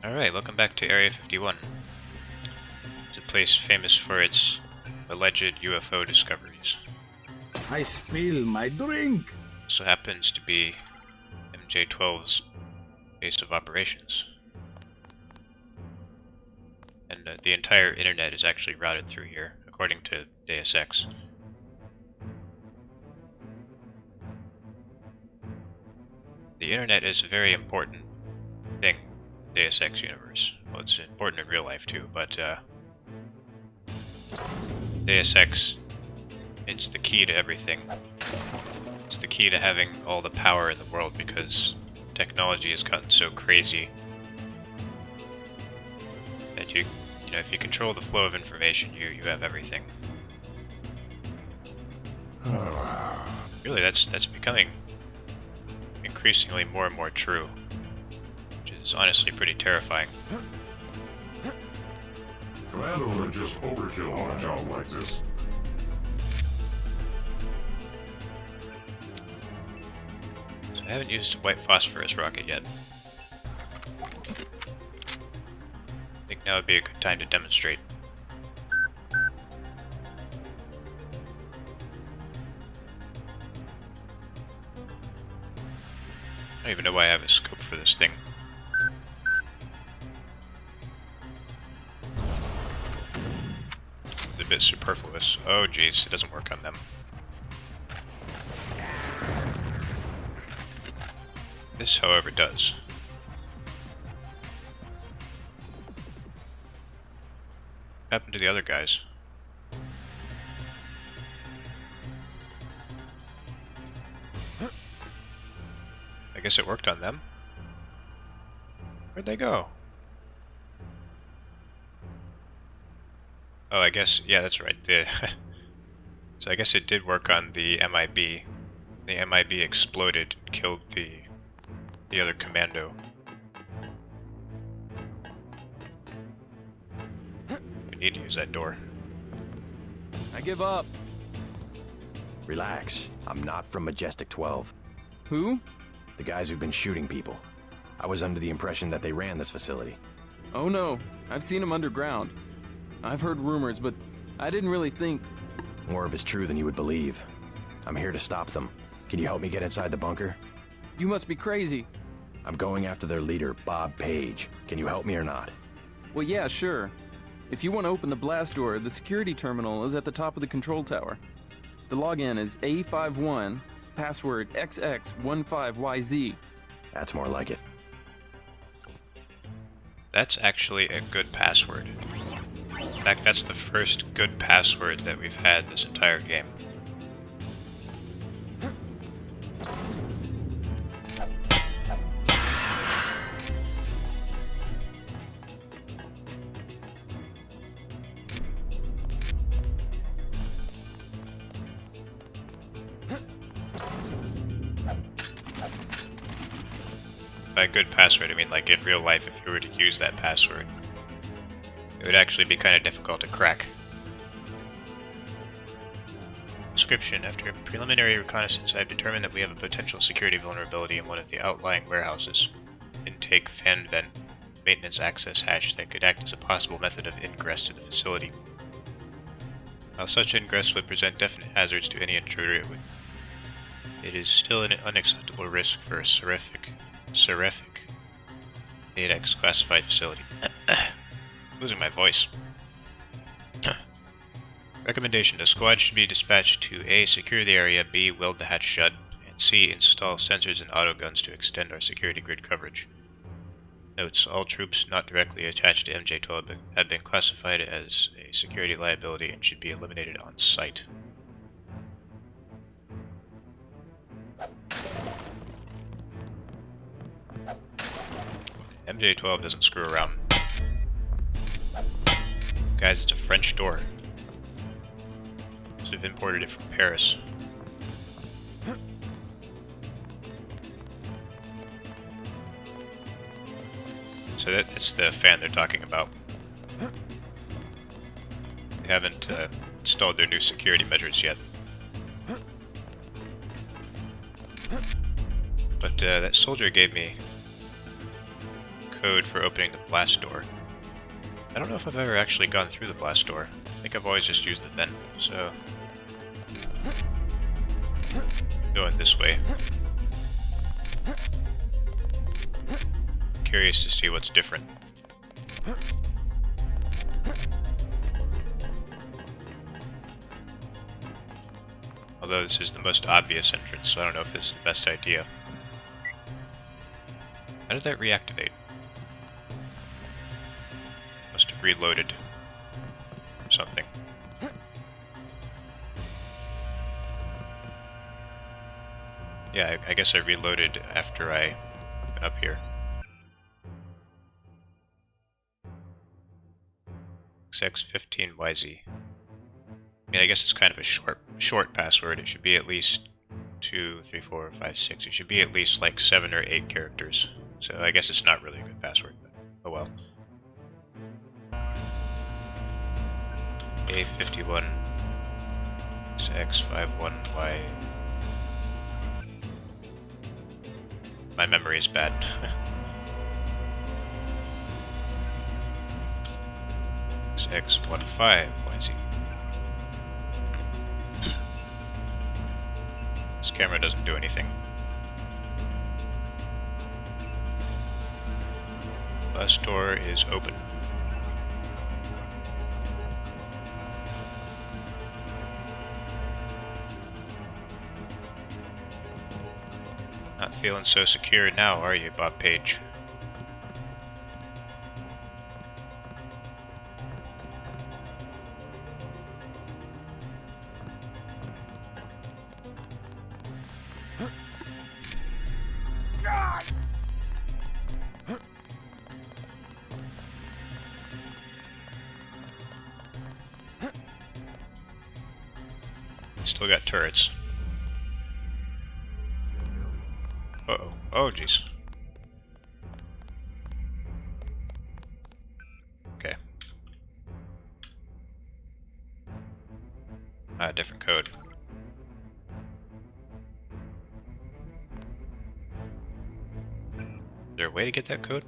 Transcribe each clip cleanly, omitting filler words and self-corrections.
Alright, welcome back to Area 51. It's a place famous for its alleged UFO discoveries. I spill my drink. So happens to be MJ-12's base of operations. And the entire internet is actually routed through here, according to Deus Ex. The internet is a very important thing in the Deus Ex universe. Well, it's important in real life too, but Deus Ex, it's the key to everything. It's the key to having all the power in the world because technology has gotten so crazy that you know, if you control the flow of information, you have everything. Really, that's becoming increasingly more and more true, which is honestly pretty terrifying. Commandos are just overkill on a job like this. So I haven't used a white phosphorus rocket yet. I think now would be a good time to demonstrate. I don't even know why I have a scope for this thing. It's a bit superfluous. Oh jeez, it doesn't work on them. This, however, does. What happened to the other guys? I guess it worked on them. Where'd they go? Oh, I guess, yeah, that's right. So I guess it did work on the MIB. The MIB exploded and killed the other commando. We need to use that door. I give up. Relax. I'm not from Majestic 12. Who? The guys who've been shooting people. I was under the impression that they ran this facility. Oh no, I've seen them underground. I've heard rumors, but I didn't really think... More of it's true than you would believe. I'm here to stop them. Can you help me get inside the bunker? You must be crazy. I'm going after their leader, Bob Page. Can you help me or not? Well, yeah, sure. If you want to open the blast door, the security terminal is at the top of the control tower. The login is A51, password XX15YZ. That's more like it. That's actually a good password. In fact, that's the first good password that we've had this entire game. By good password, I mean like in real life if you were to use that password. It would actually be kind of difficult to crack. Description: after preliminary reconnaissance, I have determined that we have a potential security vulnerability in one of the outlying warehouses. Intake fan vent maintenance access hatch that could act as a possible method of ingress to the facility. While such ingress would present definite hazards to any intruder, it is still an unacceptable risk for a seraphic 8X classified facility. Losing my voice. Recommendation: the squad should be dispatched to A. Secure the area, B. Weld the hatch shut, and C. Install sensors and autoguns to extend our security grid coverage. Notes: all troops not directly attached to MJ-12 have been classified as a security liability and should be eliminated on site. MJ-12 doesn't screw around. Guys, it's a French door. So they've imported it from Paris. So that's the fan they're talking about. They haven't installed their new security measures yet. But that soldier gave me code for opening the blast door. I don't know if I've ever actually gone through the blast door. I think I've always just used the vent, so... going this way. Curious to see what's different. Although this is the most obvious entrance, so I don't know if this is the best idea. How did that reactivate? Must have reloaded something. Yeah, I guess I reloaded after I went up here. XX15YZ. I mean, I guess it's kind of a short password. It should be at least 2, 3, 4, 5, 6. It should be at least like 7 or 8 characters. So I guess it's not really a good password, but oh well. A51 XX51Y. My memory is bad. XX15YZ. This camera doesn't do anything. Bus door is open. Not feeling so secure now, are you, Bob Page? Still got turrets. Uh-oh. Oh, jeez. Okay. Different code. Is there a way to get that code?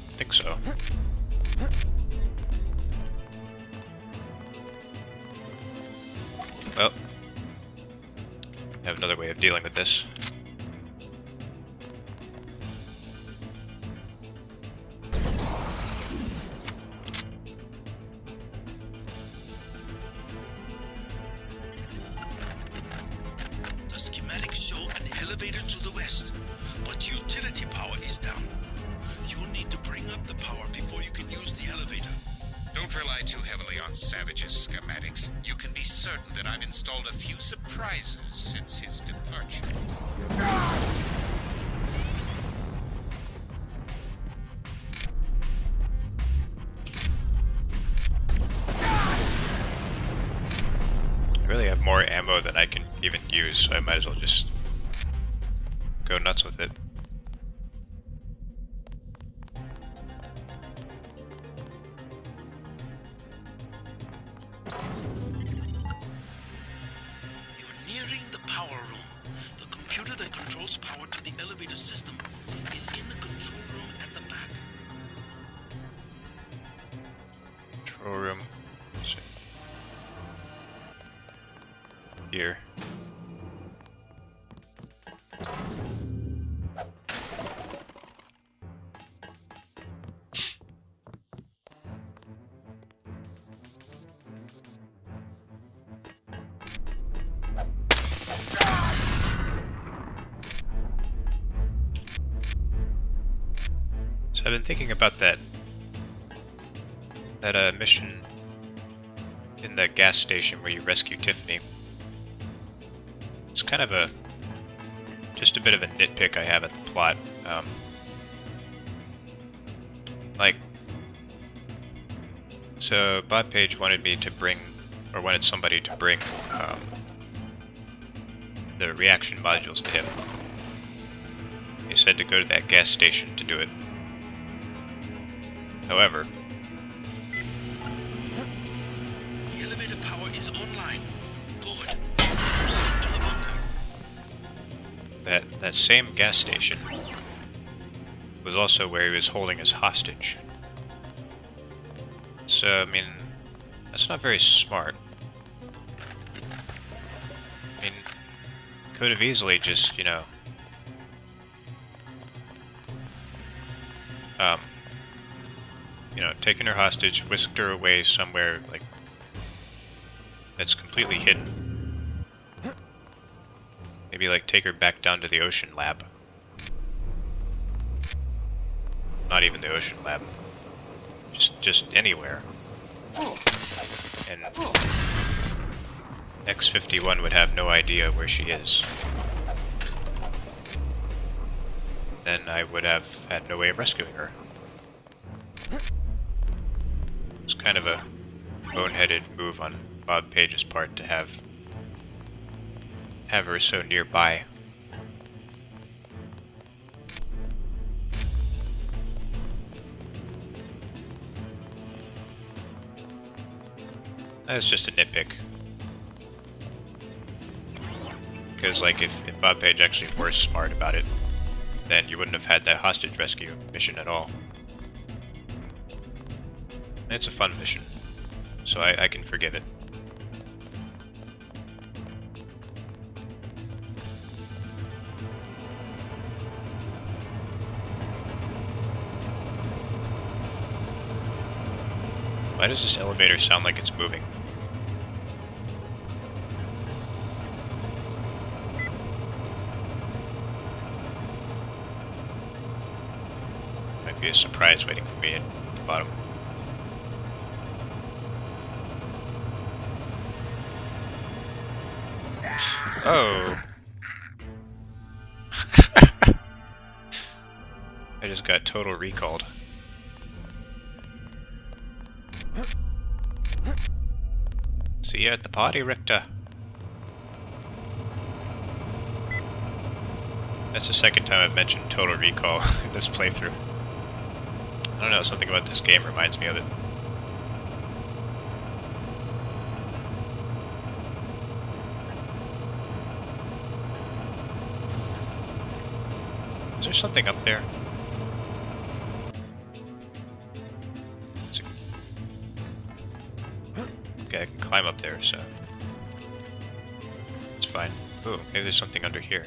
I think so. Well, I have another way of dealing with this. The schematics show an elevator to the west, but utility power is down. You need to bring up the power before you can use the elevator. Don't rely too heavily on Savage's schematics. You can be certain that I've installed a few surprises since his departure. I really have more ammo than I can even use, so I might as well just go nuts with it. You're nearing the power room. The computer that controls power to the elevator system is in the control room at the back. Control room. Here. So I've been thinking about that mission in the gas station where you rescue Tiffany. It's kind of just a bit of a nitpick I have at the plot. So Bob Page wanted me to bring, or wanted somebody to bring the reaction modules to him. He said to go to that gas station to do it. However, The elevator that same gas station was also where he was holding us hostage. So, I mean, that's not very smart. I mean, could have easily just, taken her hostage, whisked her away somewhere, like, that's completely hidden. Maybe, like, take her back down to the ocean lab. Not even the ocean lab. Just anywhere. And X-51 would have no idea where she is. Then I would have had no way of rescuing her. It's kind of a boneheaded move on Bob Page's part to have her so nearby. That's just a nitpick. Because, like, if Bob Page actually were smart about it, then you wouldn't have had that hostage rescue mission at all. It's a fun mission, so I can forgive it. Why does this elevator sound like it's moving? Might be a surprise waiting for me at the bottom. Oh! I just got total recalled. See you at the party, Richter. That's the second time I've mentioned Total Recall in this playthrough. I don't know, something about this game reminds me of it. Is there something up there? Okay, I can climb up there, so it's fine. Ooh, maybe there's something under here.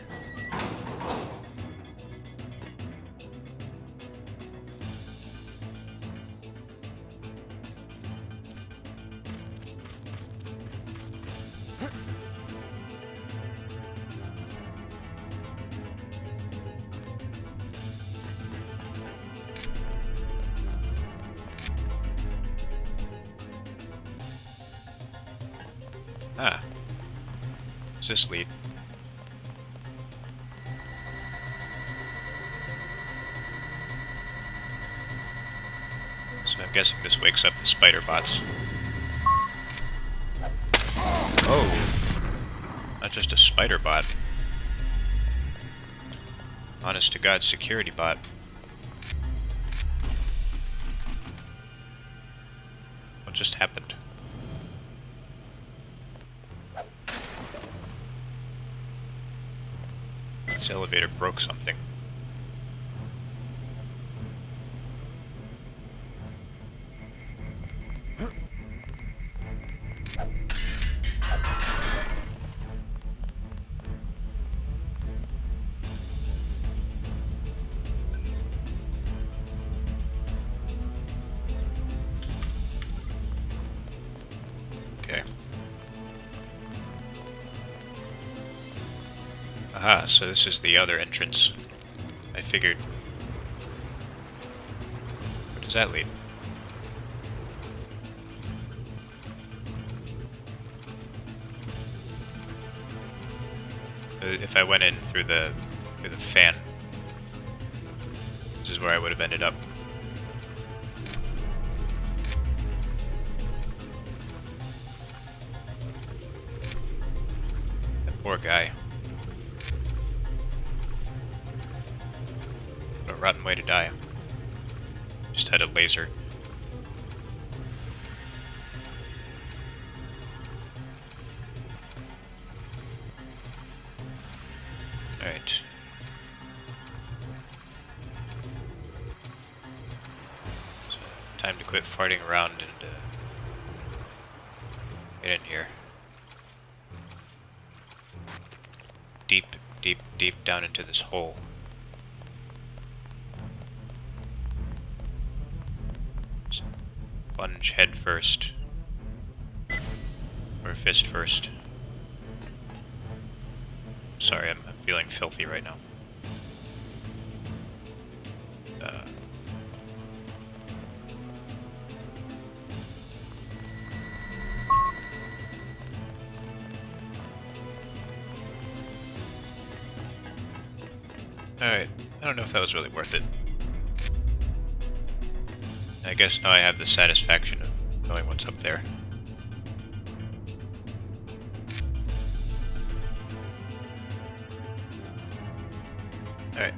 Ah. Does this lead? So I'm guessing this wakes up the spider bots. Oh! Not just a spider bot. Honest to God, security bot. What just happened? This elevator broke something. Okay. Aha, so this is the other entrance. I figured. Where does that lead? If I went in through the fan, this is where I would have ended up. That poor guy. What a rotten way to die. Just had a laser. Alright. quit farting around and get in here. Deep, deep, deep down into this hole. Plunge head first. Or fist first. Sorry, I'm feeling filthy right now. Alright, I don't know if that was really worth it. I guess now I have the satisfaction of knowing what's up there. Alright.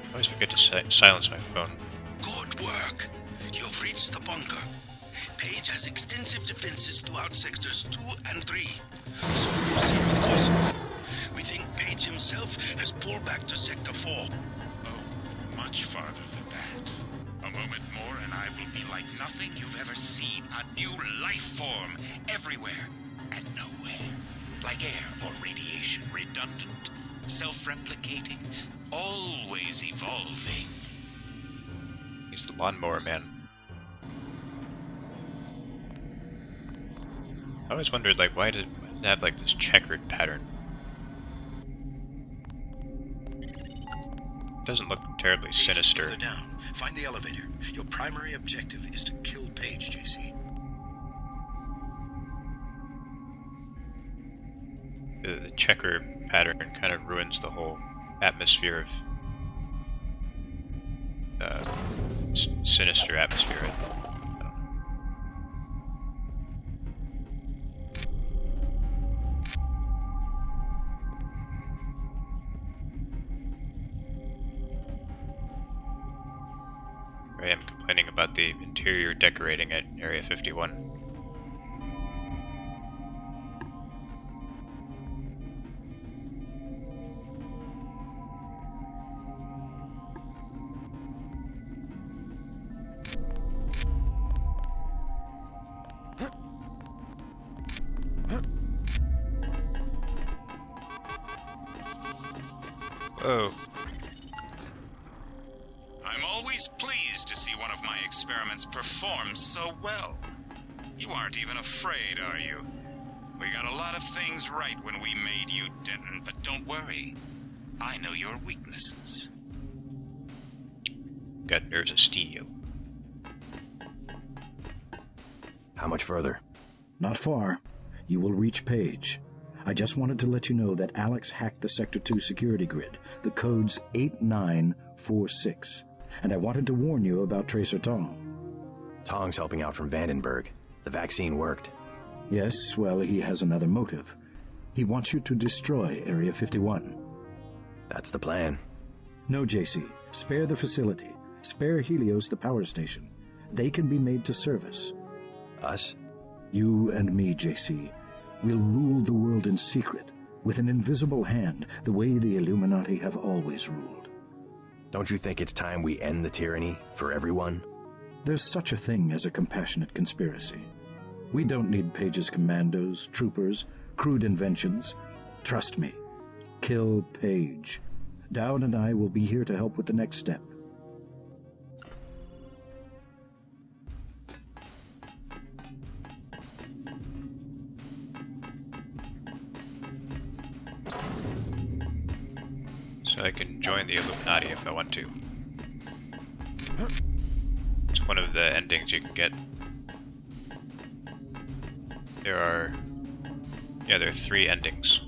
I always forget to silence my phone. Good work. You've reached the bunker. Page has extensive defenses throughout sectors 2 and 3. So proceed with caution. We think Page himself has pulled back to Sector 4. Oh, much farther than that. A moment more and I will be like nothing you've ever seen. A new life form everywhere and nowhere. Like air or radiation, redundant, self-replicating, always evolving. He's the lawnmower man. I always wondered, like, why did it have, like, this checkered pattern? It doesn't look terribly sinister. Further down. Find the elevator. Your primary objective is to kill Page, JC. The checker pattern kind of ruins the whole atmosphere of sinister atmosphere. I don't know. I am complaining about the interior decorating at Area 51. Whoa. I'm always pleased to see one of my experiments perform so well. You aren't even afraid, are you? We got a lot of things right when we made you, Denton, but don't worry. I know your weaknesses. Got nerves of steel. How much further? Not far. You will reach Page. I just wanted to let you know that Alex hacked the Sector 2 security grid. The code's 8946. And I wanted to warn you about Tracer Tong. Tong's helping out from Vandenberg. The vaccine worked. Yes, well, he has another motive. He wants you to destroy Area 51. That's the plan. No, JC. Spare the facility. Spare Helios the power station. They can be made to service. Us? You and me, JC. We'll rule the world in secret, with an invisible hand, the way the Illuminati have always ruled. Don't you think it's time we end the tyranny for everyone? There's such a thing as a compassionate conspiracy. We don't need Page's commandos, troopers, crude inventions. Trust me. Kill Page. Dowd and I will be here to help with the next step. So I can join the Illuminati if I want to. It's one of the endings you can get. There are 3 endings.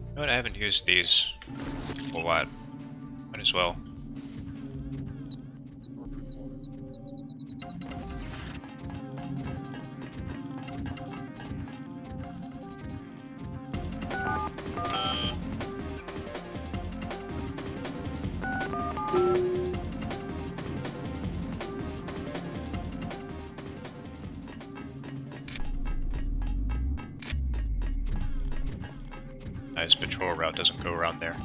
You know what, I haven't used these a whole lot. Might as well. His patrol route doesn't go around there.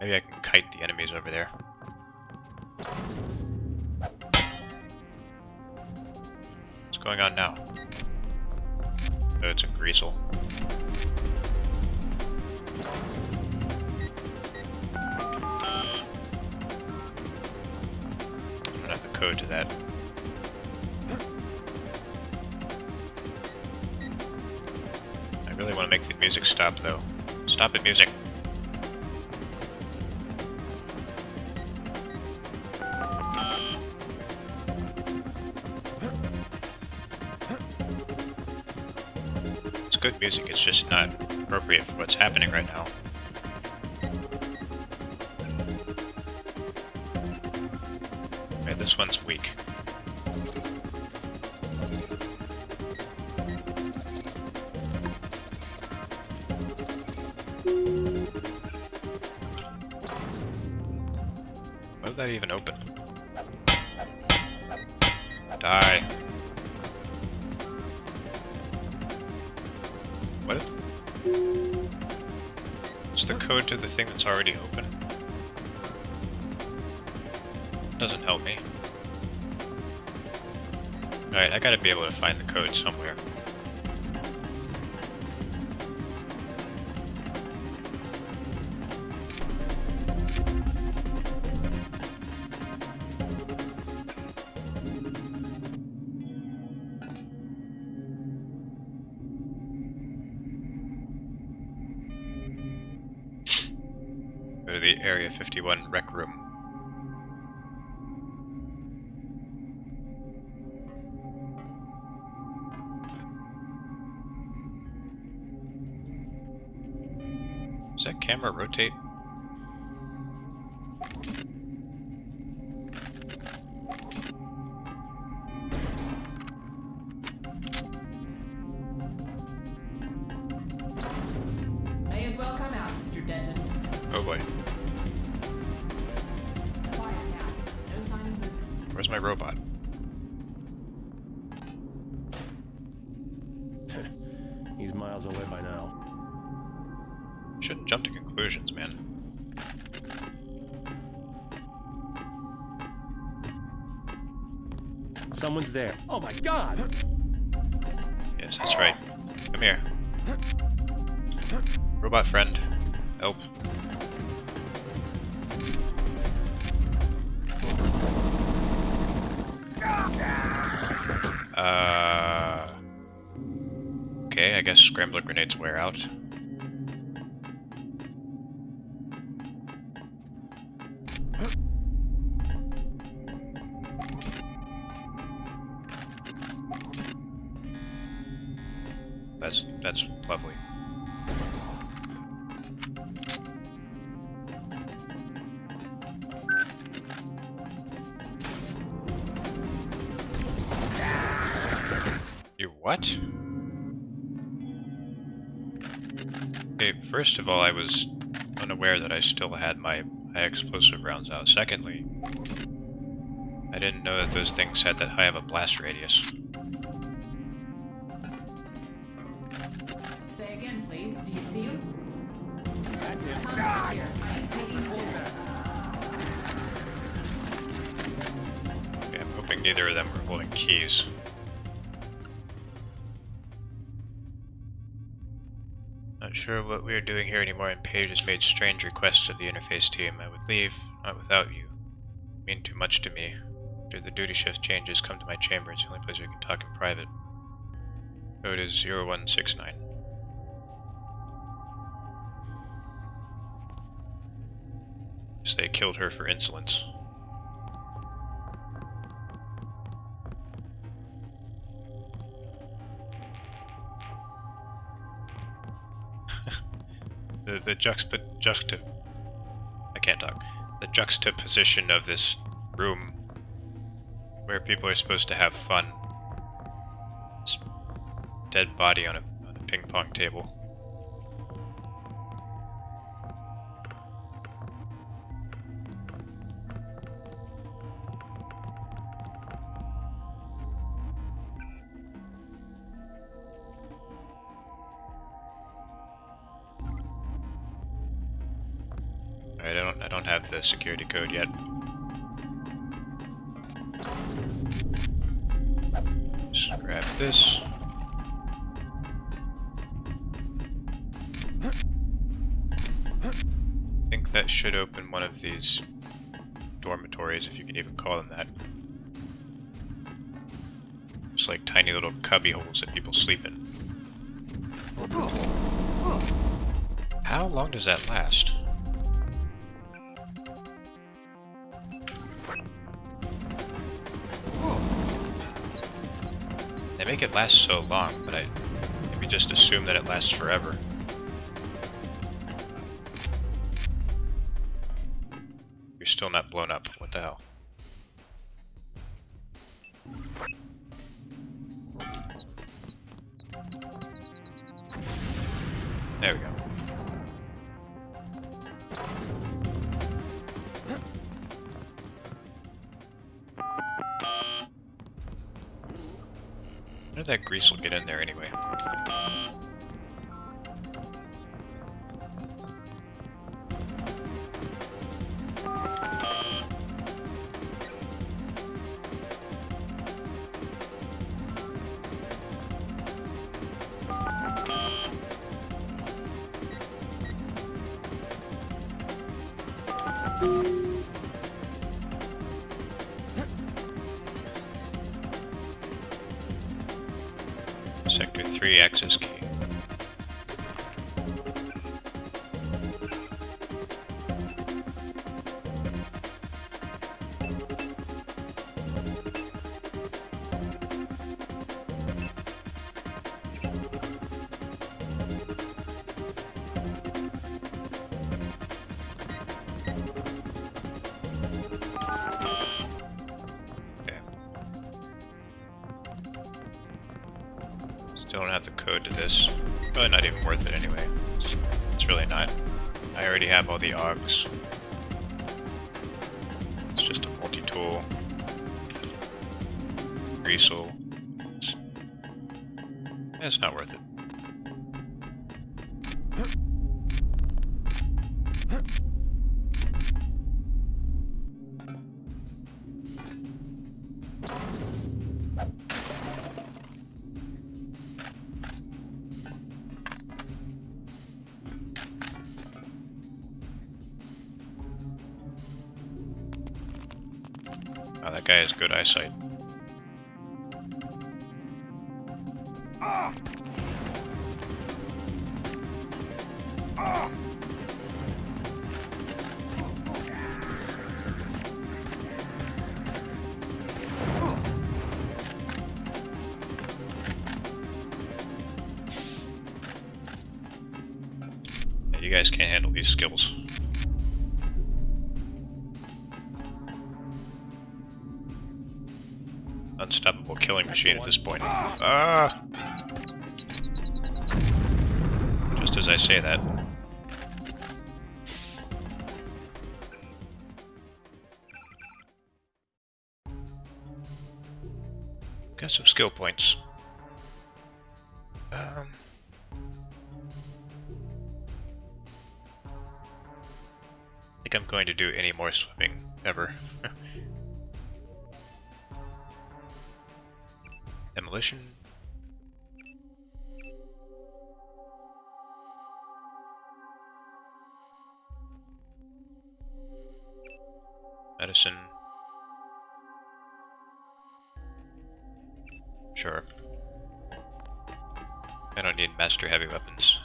Maybe I can kite the enemies over there. What's going on now? Oh, it's a greasel. I don't have the code to that. I really want to make the music stop, though. Stop it, music! It's good music, it's just not appropriate for what's happening right now. Okay, this one's weak. Why did that even open? Die. What? What's the code to the thing that's already open? Doesn't help me. Alright, I gotta be able to find the code somewhere. Go to the Area 51 rec room. Does that camera rotate? May as well come out, Mr. Denton. Oh boy. Quiet now. No sign of movement. Where's my robot? He's miles away by now. Shouldn't jump to conclusions, man. Someone's there. Oh my god! Yes, that's right. Come here. Robot friend. Help. Okay, I guess scrambler grenades wear out. That's lovely. You what? Okay, first of all, I was unaware that I still had my high explosive rounds out. Secondly, I didn't know that those things had that high of a blast radius. Say again, please. Do you see him? That's him. Contact here. I am taking stand. Okay, I'm hoping neither of them are holding keys. Not sure what we are doing here anymore, and Paige has made strange requests of the interface team. I would leave, not without you. You mean too much to me. After the duty shift changes, come to my chamber. It's the only place we can talk in private. Code is 0169. Guess they killed her for insolence. The I can't talk. The juxtaposition of this room where people are supposed to have fun. This dead body on a ping pong table. Alright, I don't have the security code yet. Just grab this. I think that should open one of these dormitories, if you can even call them that. Just like tiny little cubby holes that people sleep in. How long does that last? They make it last so long, but I maybe just assume that it lasts forever. You're still not blown up. What the hell? There we go. How did that grease will get in there anyway? Sector 3 access key. Still don't have the code to this. Probably not even worth it anyway. It's really not. I already have all the AUGs. It's just a multi-tool. Greasel. It's not worth it. Oh, that guy has good eyesight. Yeah, you guys can't handle these skills. Unstoppable killing machine at this point. Ah! Just as I say that. Got some skill points. I think I'm going to do any more swimming ever. Demolition. Medicine. Sure. I don't need master heavy weapons.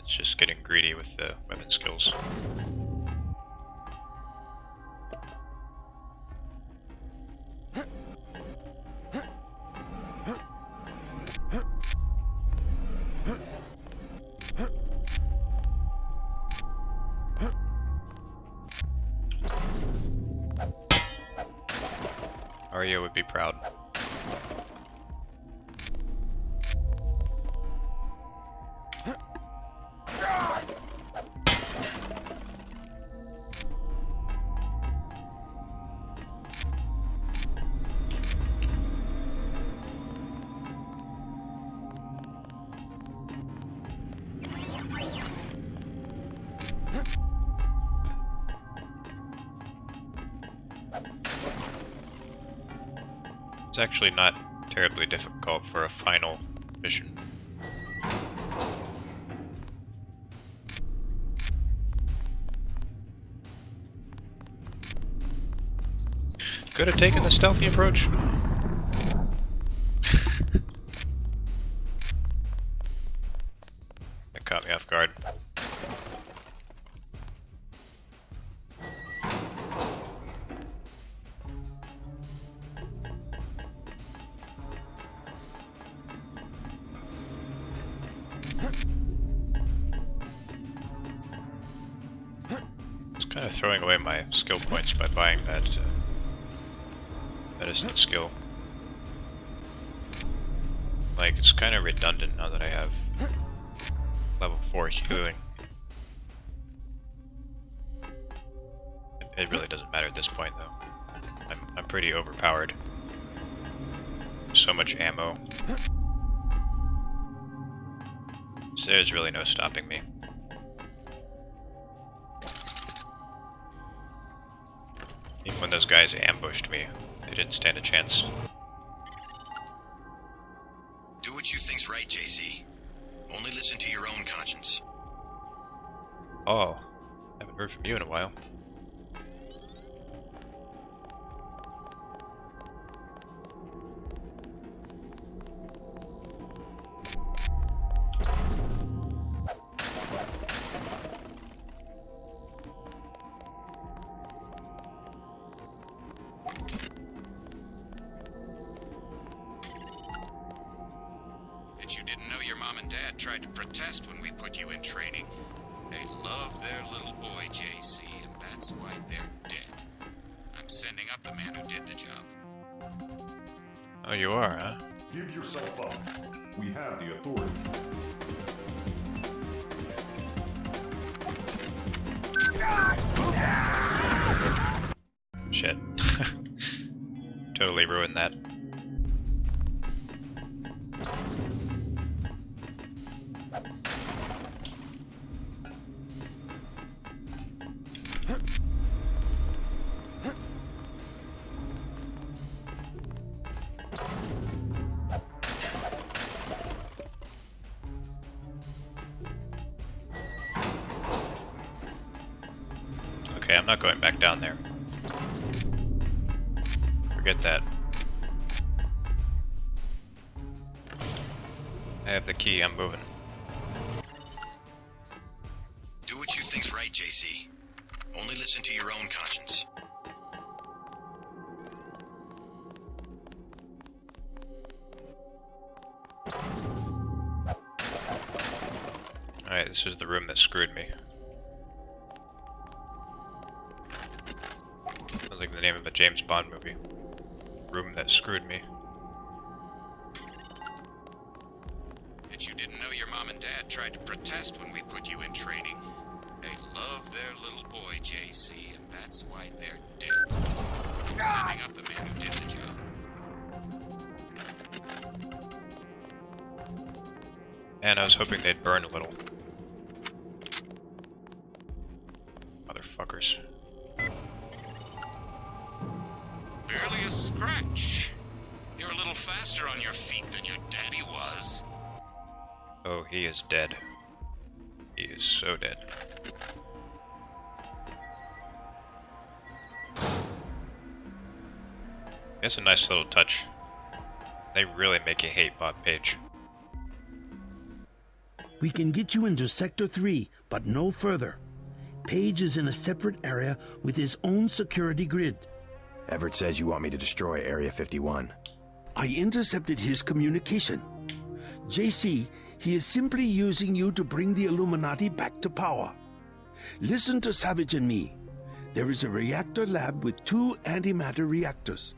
It's just getting greedy with the weapon skills. Arya would be proud. It's actually not terribly difficult for a final mission. Could have taken the stealthy approach. That caught me off guard. It's kind of throwing away my skill points by buying that medicine skill. Like, it's kind of redundant now that I have level 4 healing. It really doesn't matter at this point, though. I'm pretty overpowered. So much ammo. So there's really no stopping me. Even when those guys ambushed me, they didn't stand a chance. Do what you think's right, JC. Only listen to your own conscience. Oh, haven't heard from you in a while. You didn't know your mom and dad tried to protest when we put you in training. They love their little boy, JC, and that's why they're dead. I'm sending up the man who did the job. Oh, you are, huh? Give yourself up. We have the authority. Shit. Totally ruined that. Okay, I'm not going back down there. Forget that. I have the key, I'm moving. Do what you think's right, JC. Only listen to your own conscience. Alright, this is the room that screwed me. Sounds like the name of a James Bond movie. Room that screwed me. That you didn't know your mom and dad tried to protest when we put you in training. They love their little boy, JC, and that's why they're dead. I'm sending up the man who did the job. And I was hoping they'd burn a little. Motherfuckers. Barely a scratch. You're a little faster on your feet than your daddy was. Oh, he is dead. He is so dead. It's a nice little touch. They really make you hate Bob Page. We can get you into Sector 3, but no further. Page is in a separate area with his own security grid. Everett says you want me to destroy Area 51. I intercepted his communication. JC, he is simply using you to bring the Illuminati back to power. Listen to Savage and me. There is a reactor lab with 2 antimatter reactors.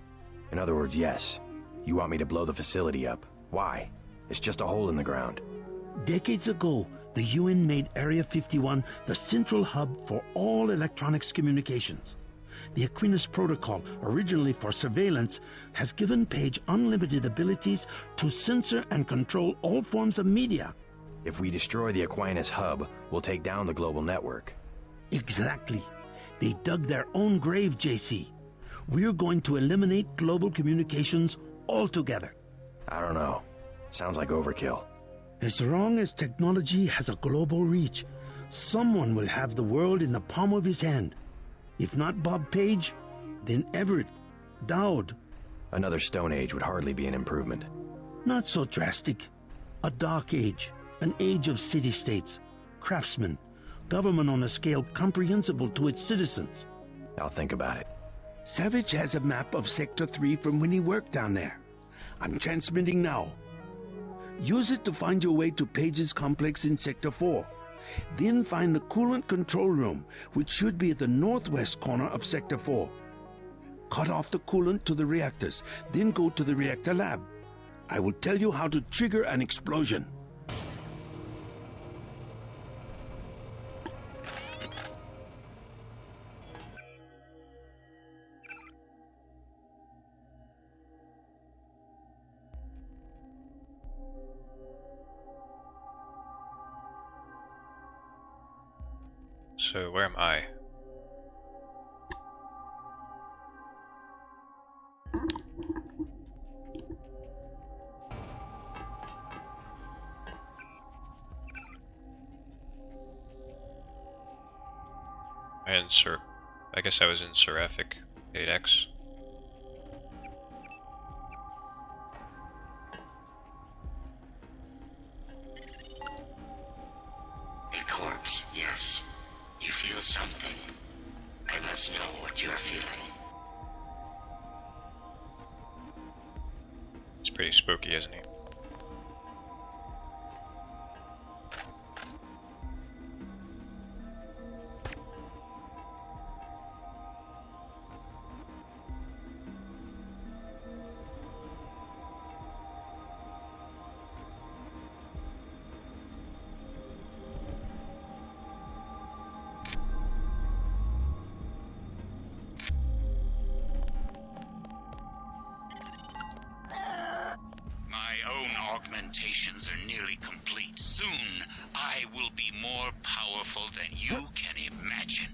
In other words, yes. You want me to blow the facility up. Why? It's just a hole in the ground. Decades ago, the UN made Area 51 the central hub for all electronics communications. The Aquinas Protocol, originally for surveillance, has given Page unlimited abilities to censor and control all forms of media. If we destroy the Aquinas hub, we'll take down the global network. Exactly. They dug their own grave, JC. We're going to eliminate global communications altogether. I don't know. Sounds like overkill. As long as technology has a global reach, someone will have the world in the palm of his hand. If not Bob Page, then Everett, Dowd. Another Stone Age would hardly be an improvement. Not so drastic. A dark age, an age of city-states, craftsmen, government on a scale comprehensible to its citizens. I'll think about it. Savage has a map of Sector 3 from when he worked down there. I'm transmitting now. Use it to find your way to Page's complex in Sector 4. Then find the coolant control room, which should be at the northwest corner of Sector 4. Cut off the coolant to the reactors, then go to the reactor lab. I will tell you how to trigger an explosion. So where am I? And I guess I was in Seraphic 8X. A corpse, yes. You feel something. I must know what you're feeling. It's pretty spooky, isn't he? Augmentations are nearly complete. Soon, I will be more powerful than you can imagine.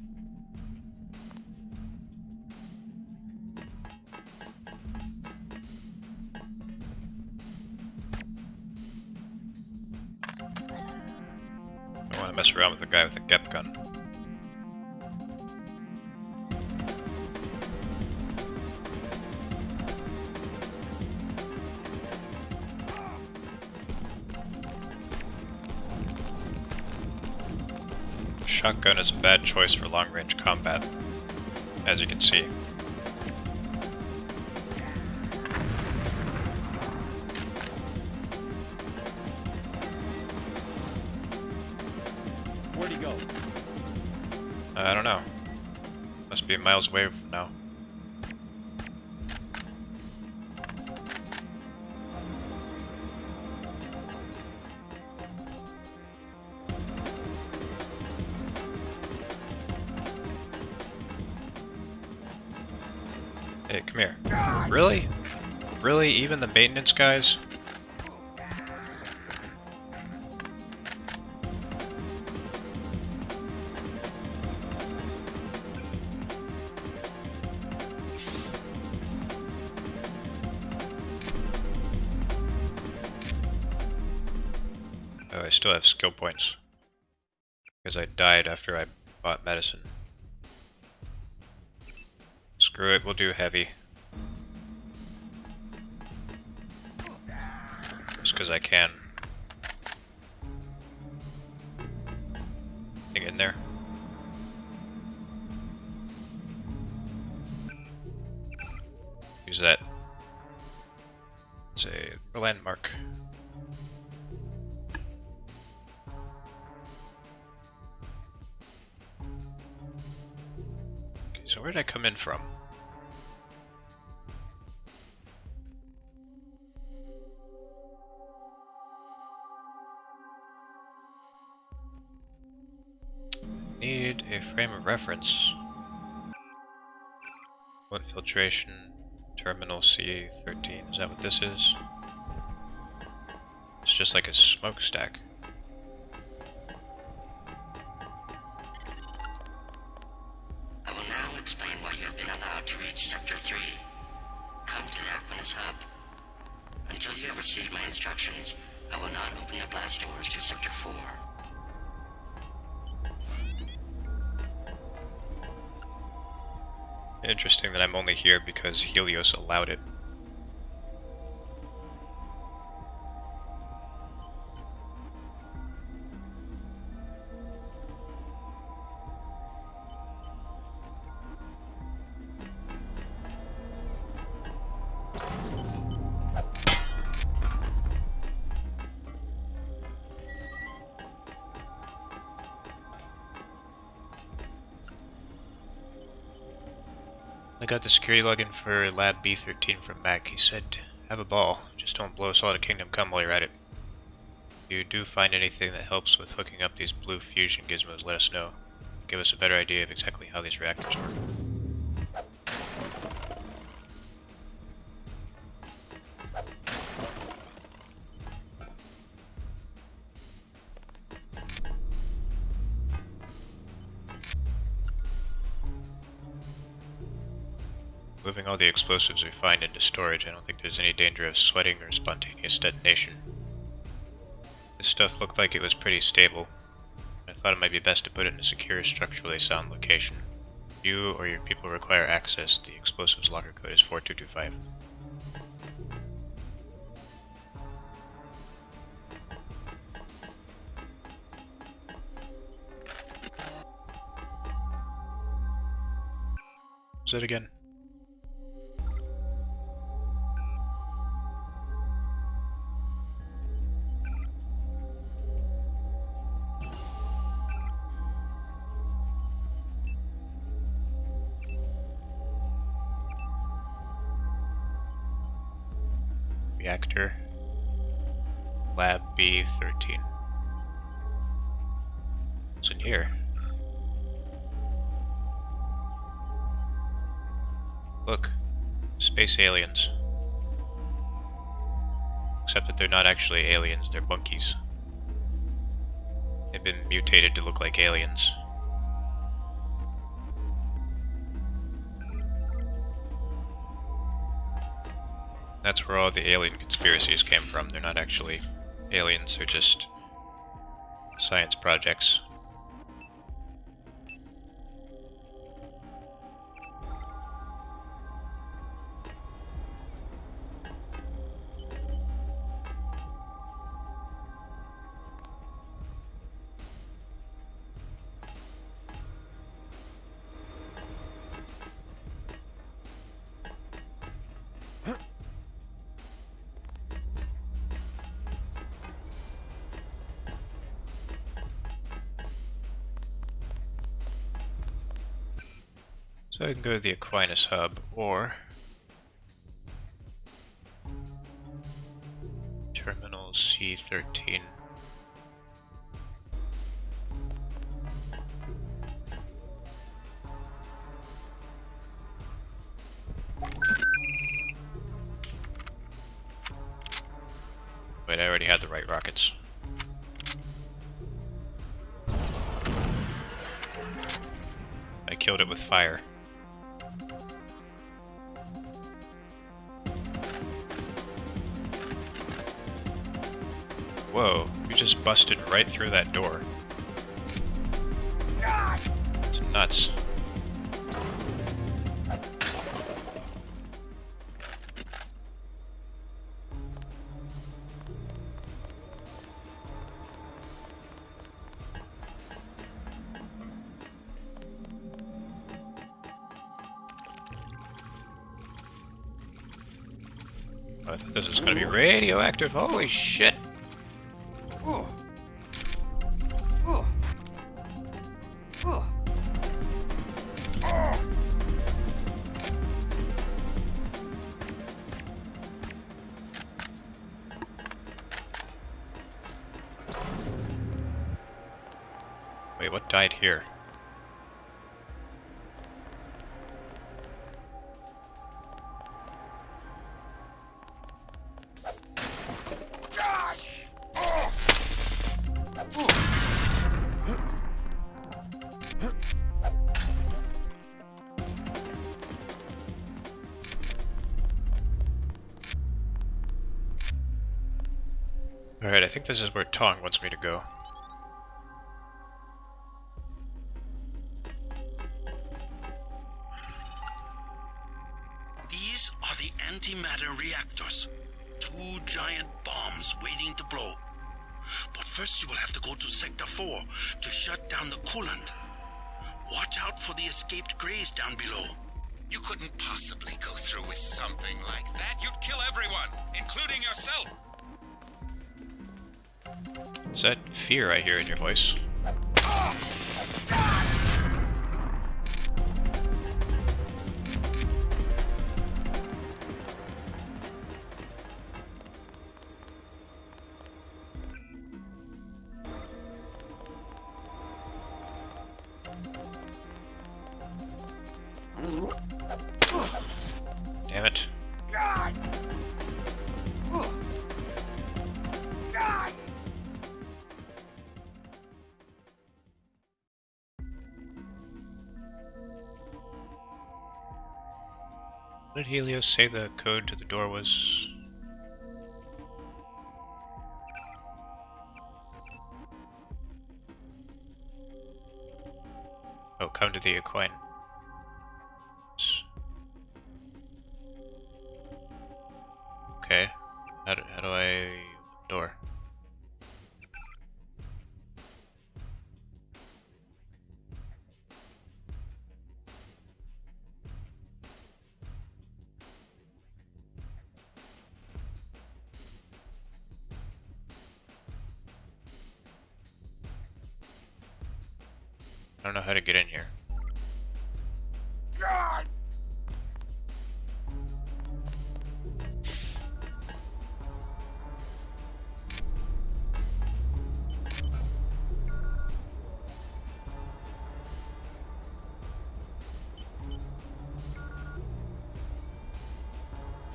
I don't want to mess around with the guy with the Gep gun. Shotgun is a bad choice for long-range combat, as you can see. Where'd he go? I don't know. Must be miles away from now. Hey, come here. Really? Really? Even the maintenance guys? Oh, I still have skill points. Because I died after I bought medicine. Screw it, we'll do heavy. Just because I can. Get in there. Use that. It's a landmark. Okay, so where did I come in from? Need a frame of reference. What filtration? Terminal C13. Is that what this is? It's just like a smokestack. I will now explain why you have been allowed to reach Sector 3. Come to the Equinus Hub. Until you have received my instructions, I will not open the blast doors to Sector 4. Interesting that I'm only here because Helios allowed it. I got the security login for Lab B13 from Mac. He said, have a ball. Just don't blow us all to Kingdom Come while you're at it. If you do find anything that helps with hooking up these blue fusion gizmos, let us know. Give us a better idea of exactly how these reactors work. Moving all the explosives we find into storage, I don't think there's any danger of sweating or spontaneous detonation. This stuff looked like it was pretty stable. I thought it might be best to put it in a secure, structurally sound location. If you or your people require access, the explosives locker code is 4225. What's that again? Reactor, Lab B13. What's in here? Look, space aliens. Except that they're not actually aliens, they're monkeys. They've been mutated to look like aliens. That's where all the alien conspiracies came from. They're not actually aliens, they're just science projects. So I can go to the Aquinas hub, or Terminal C13. Wait, I already had the right rockets. I killed it with fire. Whoa, you just busted right through that door. It's nuts. I thought this was gonna be radioactive. Holy shit! Oh. Oh. Oh. Oh. Wait, what died here? Alright, I think this is where Tong wants me to go. These are the antimatter reactors. 2 giant bombs waiting to blow. But first you will have to go to Sector 4 to shut down the coolant. Watch out for the escaped Greys down below. You couldn't possibly go through with something like that. You'd kill everyone, including yourself. Is that fear I hear in your voice? Damn it. What did Helios say the code to the door was? Oh, come to the Aquine. Okay. How do I door? I don't know how to get in here.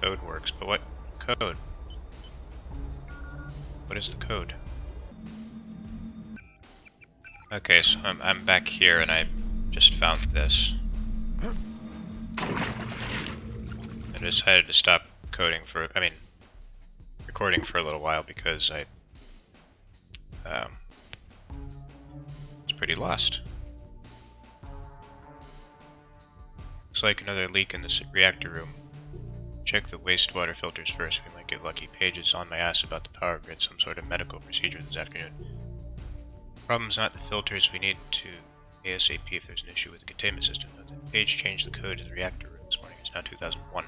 Code works, but what code? What is the code? Okay, so I'm back here and I just found this. I decided to stop recording for a little while because I was pretty lost. Looks like another leak in this reactor room. Check the wastewater filters first. We might get lucky. Pages on my ass about the power grid, some sort of medical procedure this afternoon. Problem's not the filters. We need to ASAP if there's an issue with the containment system. Note that Page changed the code to the reactor room this morning. It's now 2001.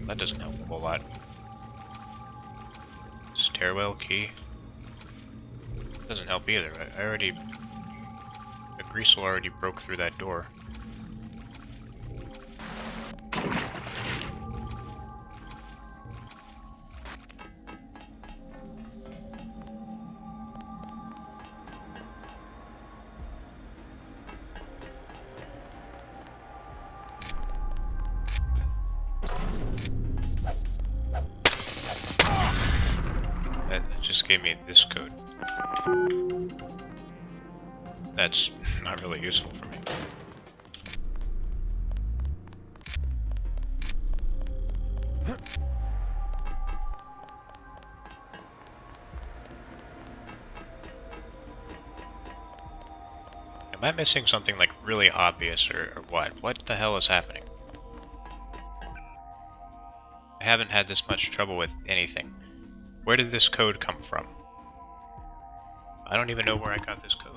That doesn't help a whole lot. Stairwell key. Doesn't help either. The greasel already broke through that door. That just gave me this code. That's not really useful for me. Am I missing something like really obvious or what? What the hell is happening? I haven't had this much trouble with anything. Where did this code come from? I don't even know where I got this code.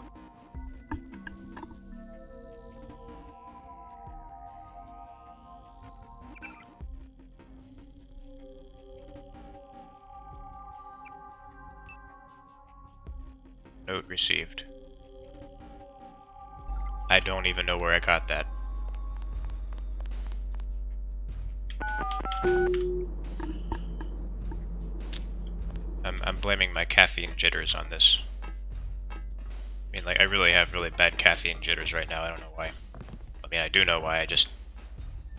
Note received. I don't even know where I got that. I'm blaming my caffeine jitters on this. I mean, like, I really have really bad caffeine jitters right now. I don't know why. I mean, I do know why. I just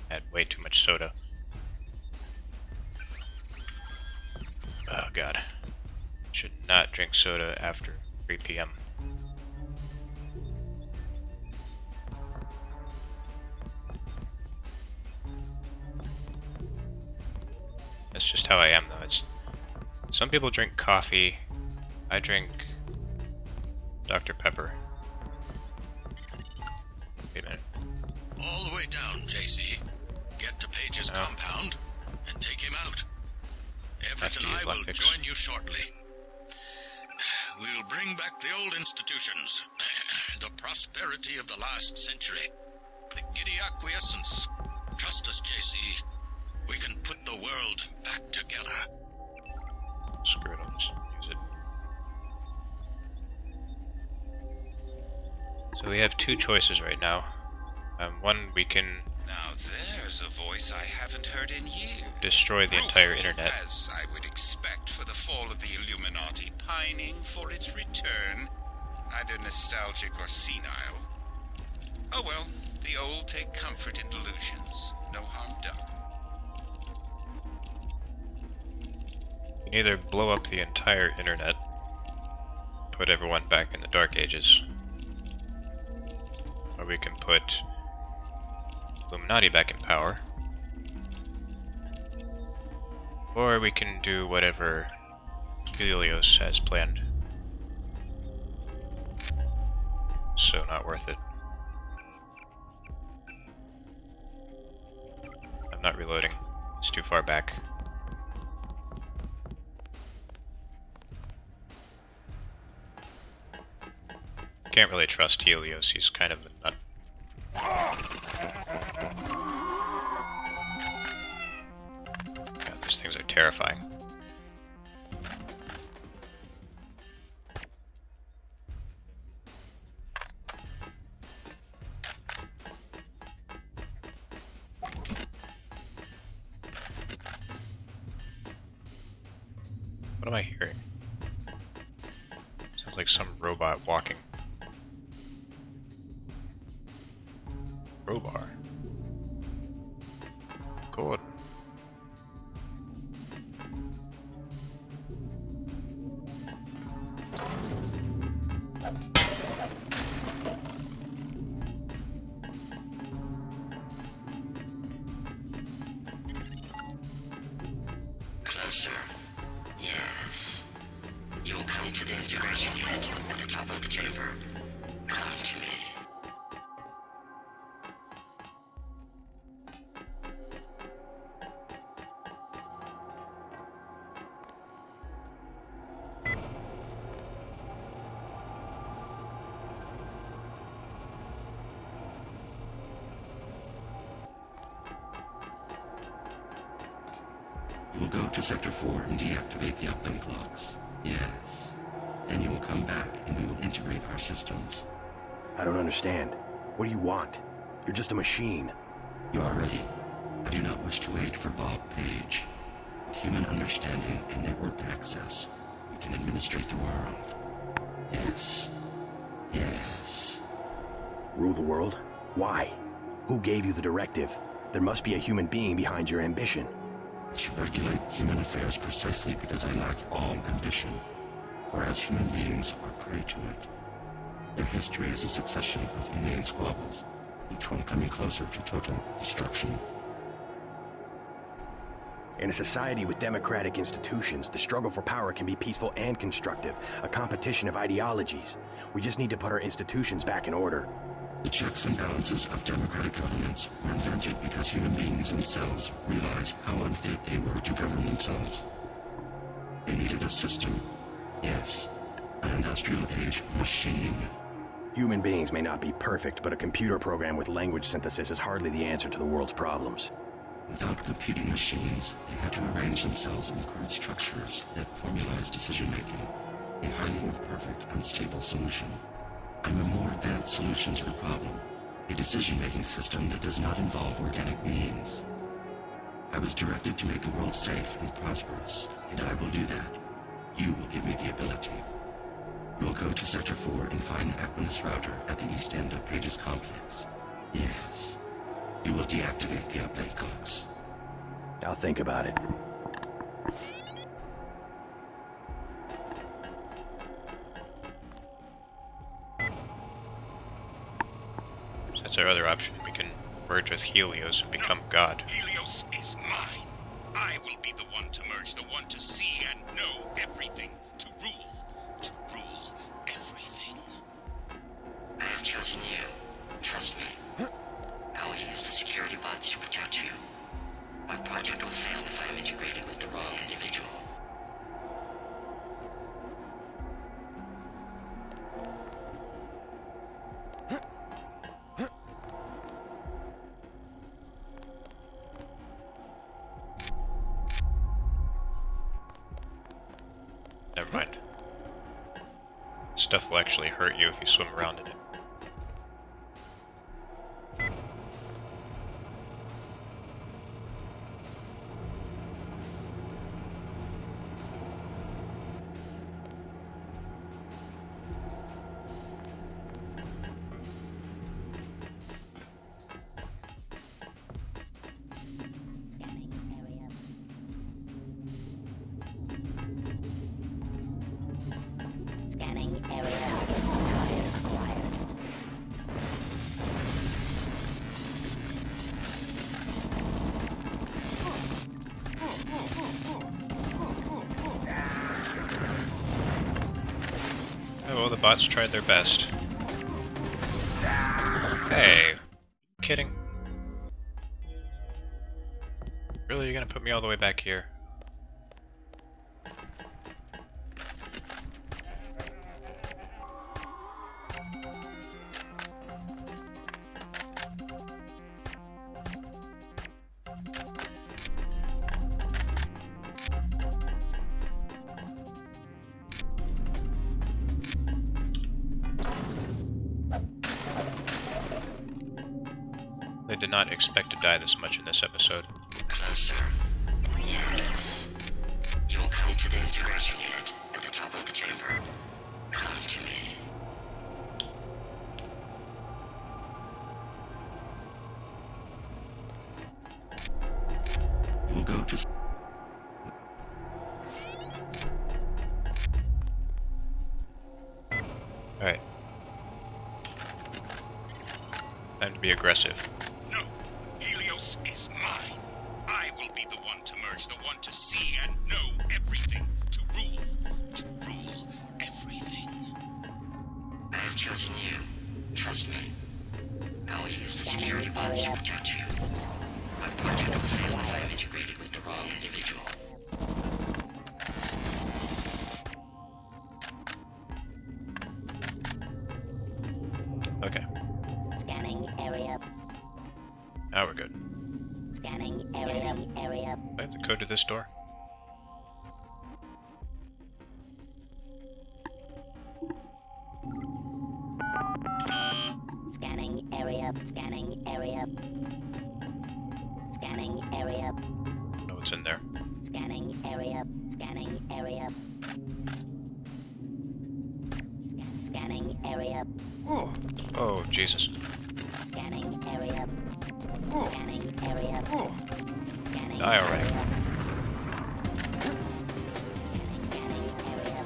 had way too much soda. Oh, God. Should not drink soda after 3 p.m. That's just how I am, though. Some people drink coffee. I drink Dr. Pepper. Wait a minute. All the way down, JC. Get to Page's compound and take him out. Everett and I will join you shortly. We'll bring back the old institutions. The prosperity of the last century. The giddy acquiescence. Trust us, JC. We can put the world back together. Screw it, I'll just use it. So we have two choices right now. One, we can Now there's a voice I haven't heard in years. destroy the entire Rueful, internet. As I would expect for the fall of the Illuminati, pining for its return, neither nostalgic or senile. Oh well, the old take comfort in delusions. No harm done. We can either blow up the entire internet, put everyone back in the Dark Ages, or we can put Illuminati back in power, or we can do whatever Helios has planned. So not worth it. I'm not reloading. It's too far back. Can't really trust Helios, he's kind of a nut. God, these things are terrifying. What am I hearing? Sounds like some robot walking. Crowbar. Good. Closer. Yes. You'll come to the integration unit at the top of the chamber. Come to me. You will go to Sector 4 and deactivate the uplink locks. Yes. Then you will come back and we will integrate our systems. I don't understand. What do you want? You're just a machine. You are ready. I do not wish to wait for Bob Page. With human understanding and network access, we can administrate the world. Yes. Yes. Rule the world? Why? Who gave you the directive? There must be a human being behind your ambition. I should regulate human affairs precisely because I lack all ambition, whereas human beings are prey to it. Their history is a succession of inane squabbles, each one coming closer to total destruction. In a society with democratic institutions, the struggle for power can be peaceful and constructive, a competition of ideologies. We just need to put our institutions back in order. The checks and balances of democratic governments were invented because human beings themselves realized how unfit they were to govern themselves. They needed a system. Yes, an industrial age machine. Human beings may not be perfect, but a computer program with language synthesis is hardly the answer to the world's problems. Without computing machines, they had to arrange themselves in crude structures that formalize decision-making, a highly imperfect, unstable solution. I'm a more advanced solution to the problem, a decision-making system that does not involve organic beings. I was directed to make the world safe and prosperous, and I will do that. You will give me the ability. You will go to Sector 4 and find the Aquinas router at the east end of Page's complex. Yes. You will deactivate the uplink clocks. I'll think about it. That's our other option. We can merge with Helios and become God. Helios is mine. I will be the one to merge, the one to see and know everything, to rule everything. I have chosen you. Trust me. I will use the security bots to protect you. My project will fail if I am integrated with the wrong individual. Never mind. Stuff will actually hurt you if you swim around in it. Scanning area. Target acquired. Oh, well, the bots tried their best. Hey, kidding? Really, you're gonna put me all the way back here? I did not expect to die this much in this episode. Closer. Yes. You will come to the integration unit at the top of the chamber. Come to me. We'll go to... Alright. Time to be aggressive. No, Helios is mine. I will be the one to merge, the one to see and know everything, to rule everything. I have chosen you. Trust me. I will use the security bots to protect you. My project will fail if I am integrated with the wrong individual. Okay, Scanning area. now we're good. Scanning area. Do I have the code to this door? Scanning area. Scanning area. Scanning area. No, it's in there. Scanning area. Scanning area. Scanning area. Oh, Jesus. Scanning area. Scanning area. Scanning Die already. area. Scanning area.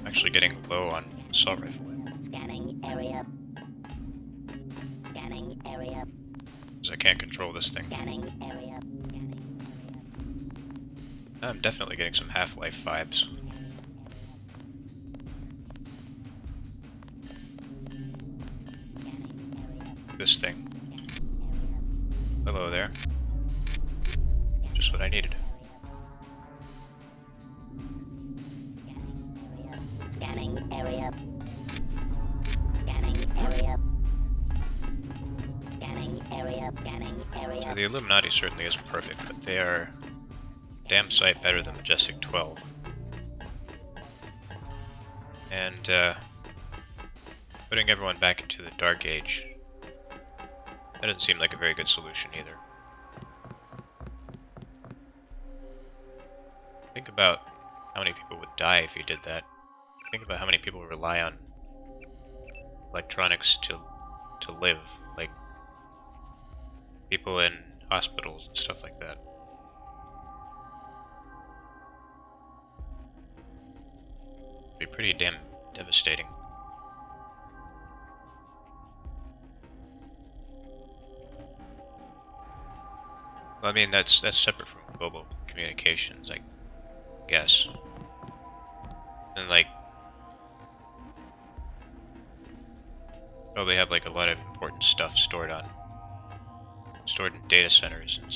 I'm actually getting low on assault rifle. Scanning area. Scanning area. Because I can't control this thing. Scanning area. Scanning I'm definitely getting some Half-Life vibes. This thing. Hello there. Just what I needed. Scanning area. Scanning area. Scanning area. Scanning area. The Illuminati certainly isn't perfect, but they are a damn sight better than Majestic 12. And, putting everyone back into the Dark Age, that doesn't seem like a very good solution either. Think about how many people would die if you did that. Think about how many people rely on electronics to live, like people in hospitals and stuff like that. It'd be pretty damn devastating. I mean, that's separate from global communications, I guess. And like, probably have like a lot of important stuff stored in data centers and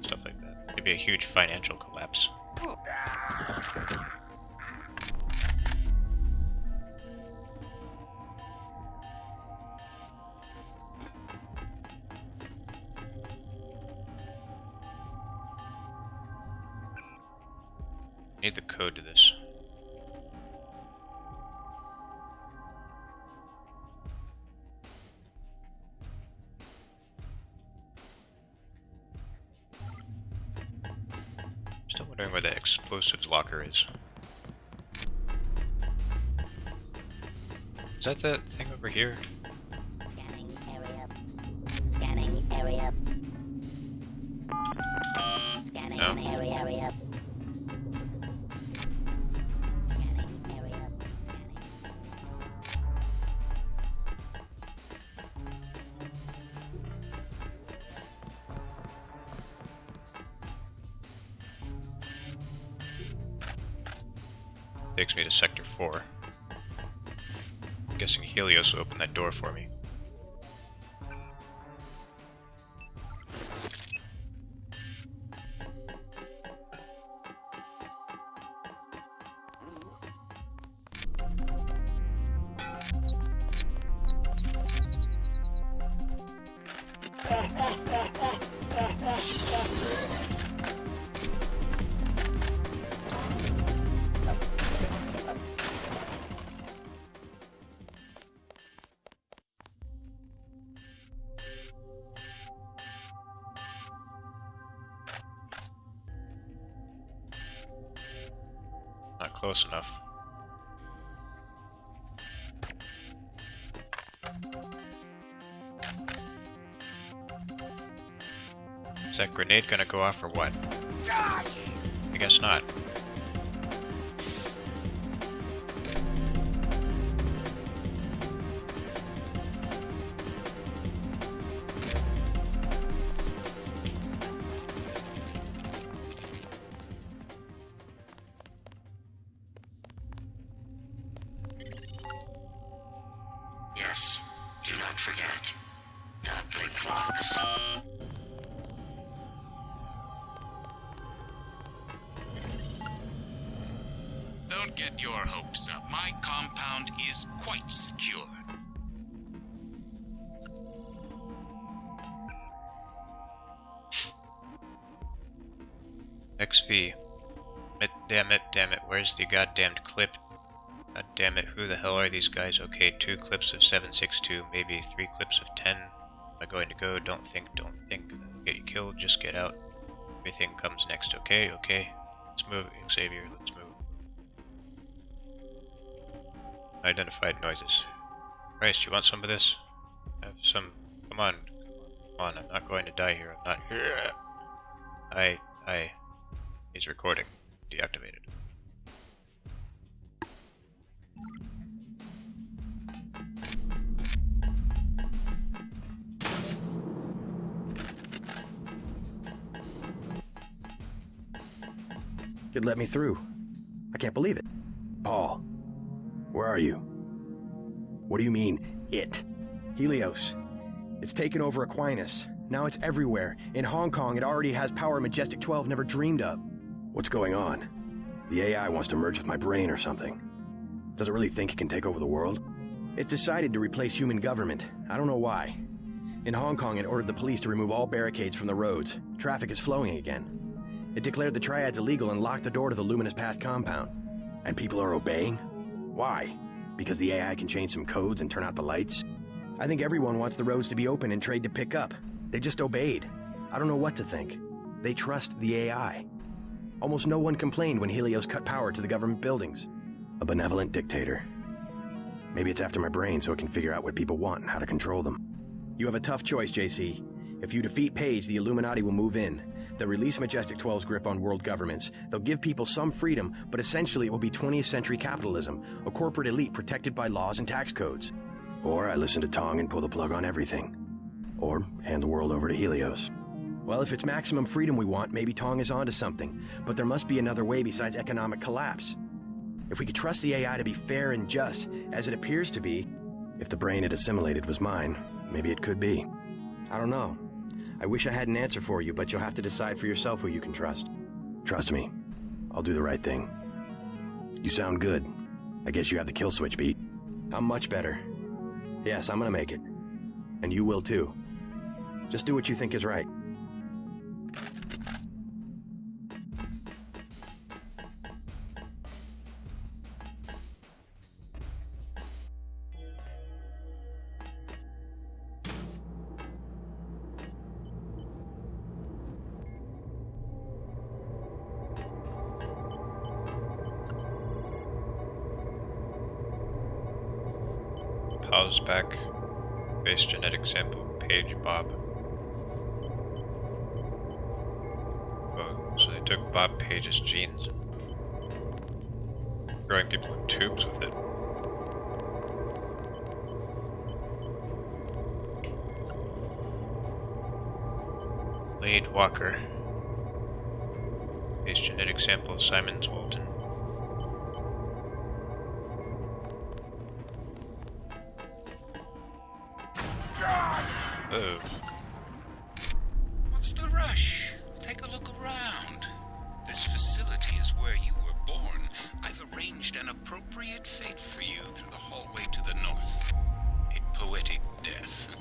stuff like that. It'd be a huge financial collapse. Need the code to this. Still wondering where the explosives locker is. Is that the thing over here? Scanning area. Scanning area. Scanning No. area. Scanning area. Takes me to Sector 4. I'm guessing Helios will open that door for me. Not close enough. Is that grenade gonna go off or what? I guess not. Yes, do not forget the blink clocks. Don't get your hopes up. My compound is quite secure. XV. Damn it, where's the goddamned clip? God damn it, who the hell are these guys? Okay, 2 clips of 762, maybe 3 clips of 10. Am I going to go? Don't think. Get you killed, just get out. Everything comes next, okay? Let's move, Xavier, let's move. Identified noises. Christ, you want some of this? Have some. Come on, I'm not going to die here, I'm not here. He's recording. Deactivated. You'd let me through. I can't believe it. Paul, where are you? What do you mean, it? Helios. It's taken over Aquinas. Now it's everywhere. In Hong Kong, it already has power Majestic 12 never dreamed of. What's going on? The AI wants to merge with my brain or something. Does it really think it can take over the world? It's decided to replace human government. I don't know why. In Hong Kong, it ordered the police to remove all barricades from the roads. Traffic is flowing again. It declared the triads illegal and locked the door to the Luminous Path compound. And people are obeying? Why? Because the AI can change some codes and turn out the lights? I think everyone wants the roads to be open and trade to pick up. They just obeyed. I don't know what to think. They trust the AI. Almost no one complained when Helios cut power to the government buildings. A benevolent dictator. Maybe it's after my brain so it can figure out what people want and how to control them. You have a tough choice, JC. If you defeat Page, the Illuminati will move in. They'll release Majestic 12's grip on world governments. They'll give people some freedom, but essentially it will be 20th century capitalism, a corporate elite protected by laws and tax codes. Or I listen to Tong and pull the plug on everything. Or hand the world over to Helios. Well, if it's maximum freedom we want, maybe Tong is onto something. But there must be another way besides economic collapse. If we could trust the AI to be fair and just, as it appears to be, if the brain it assimilated was mine, maybe it could be. I don't know. I wish I had an answer for you, but you'll have to decide for yourself who you can trust. Trust me. I'll do the right thing. You sound good. I guess you have the kill switch beat. I'm much better. Yes, I'm gonna make it. And you will too. Just do what you think is right. Pause back. Base genetic sample, Page Bob. Oh, so they took Bob Page's genes. Growing people in tubes with it. Wade Walker. Base genetic sample, Simons Walton. Oh. What's the rush? Take a look around. This facility is where you were born. I've arranged an appropriate fate for you through the hallway to the north. A poetic death.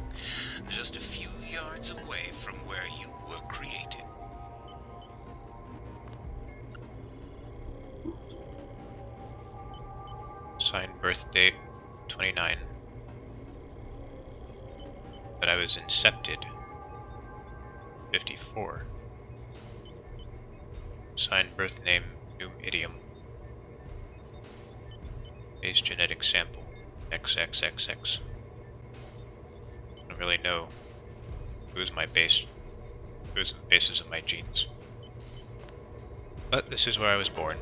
Just a few yards away from where you were created. Signed birth date 29. But I was incepted 54. Signed birth name Noom Idiom. Base genetic sample XXXX. I don't really know who's the basis of my genes. But this is where I was born.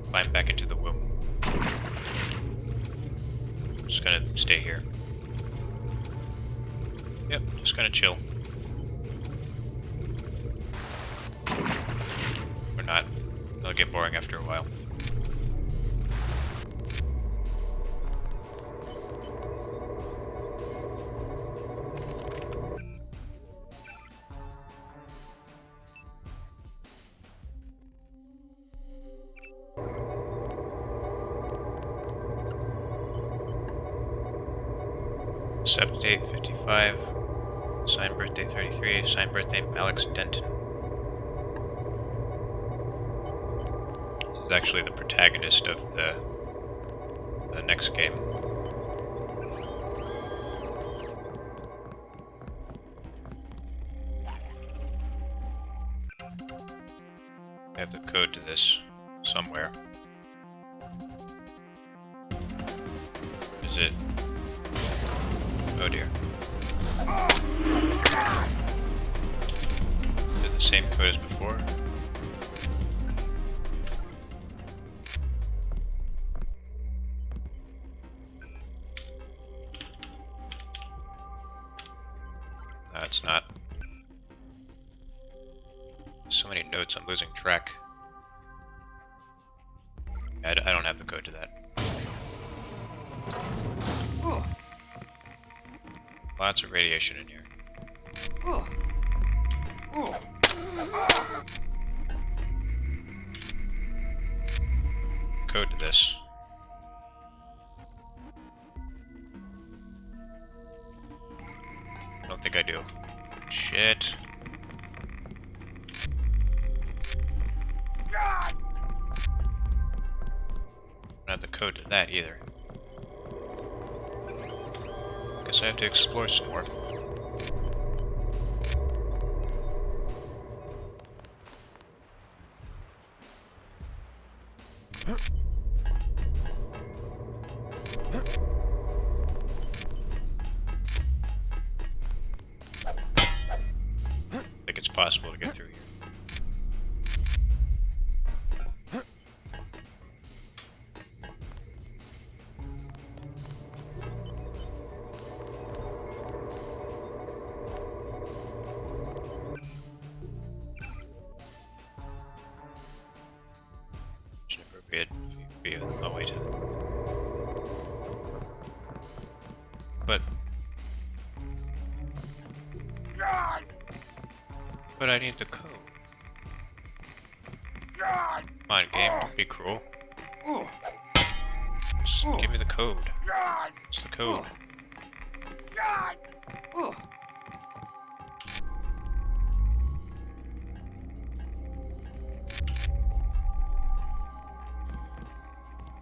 Climb back into the womb. Just gonna stay here. Yep, just gonna chill. Or not. It'll get boring after a while. Accept date 55, signed birthday 33, signed birthday Alex Denton. This is actually the protagonist of the next game. I have the code to this somewhere. Is it? Oh dear. Is it the same code as before? No, it's not. So many notes, I'm losing track. I don't have the code to that. Lots of radiation in here. Code to this. I don't think I do. Shit. I don't have the code to that either. Guess I have to explore some more. I think it's possible to get through here. But I need the code. Come on, game, don't be cruel. Just give me the code. What's the code?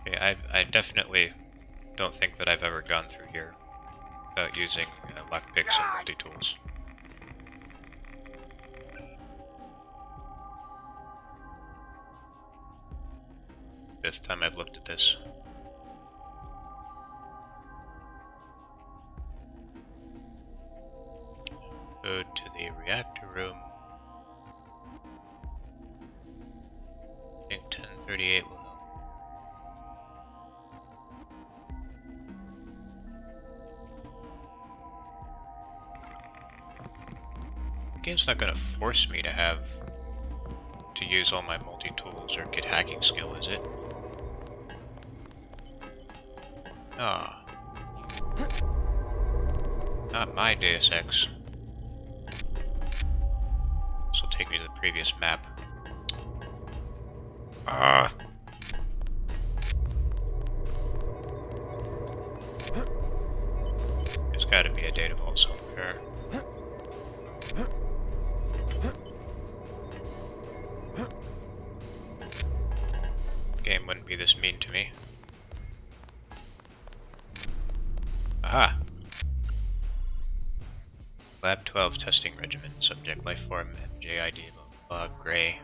Okay, I definitely don't think that I've ever gone through here without using lockpicks and multi-tools. Fifth time I've looked at this. Go to the reactor room. I think 1038 will know. The game's not gonna force me to use all my multi-tools or get hacking skill, is it? Ah. Not my Deus Ex. This will take me to the previous map. Ah. There's gotta be a data vault somewhere. Game wouldn't be this mean to me. Aha! Lab 12 testing regimen. Subject lifeform MJID Gray.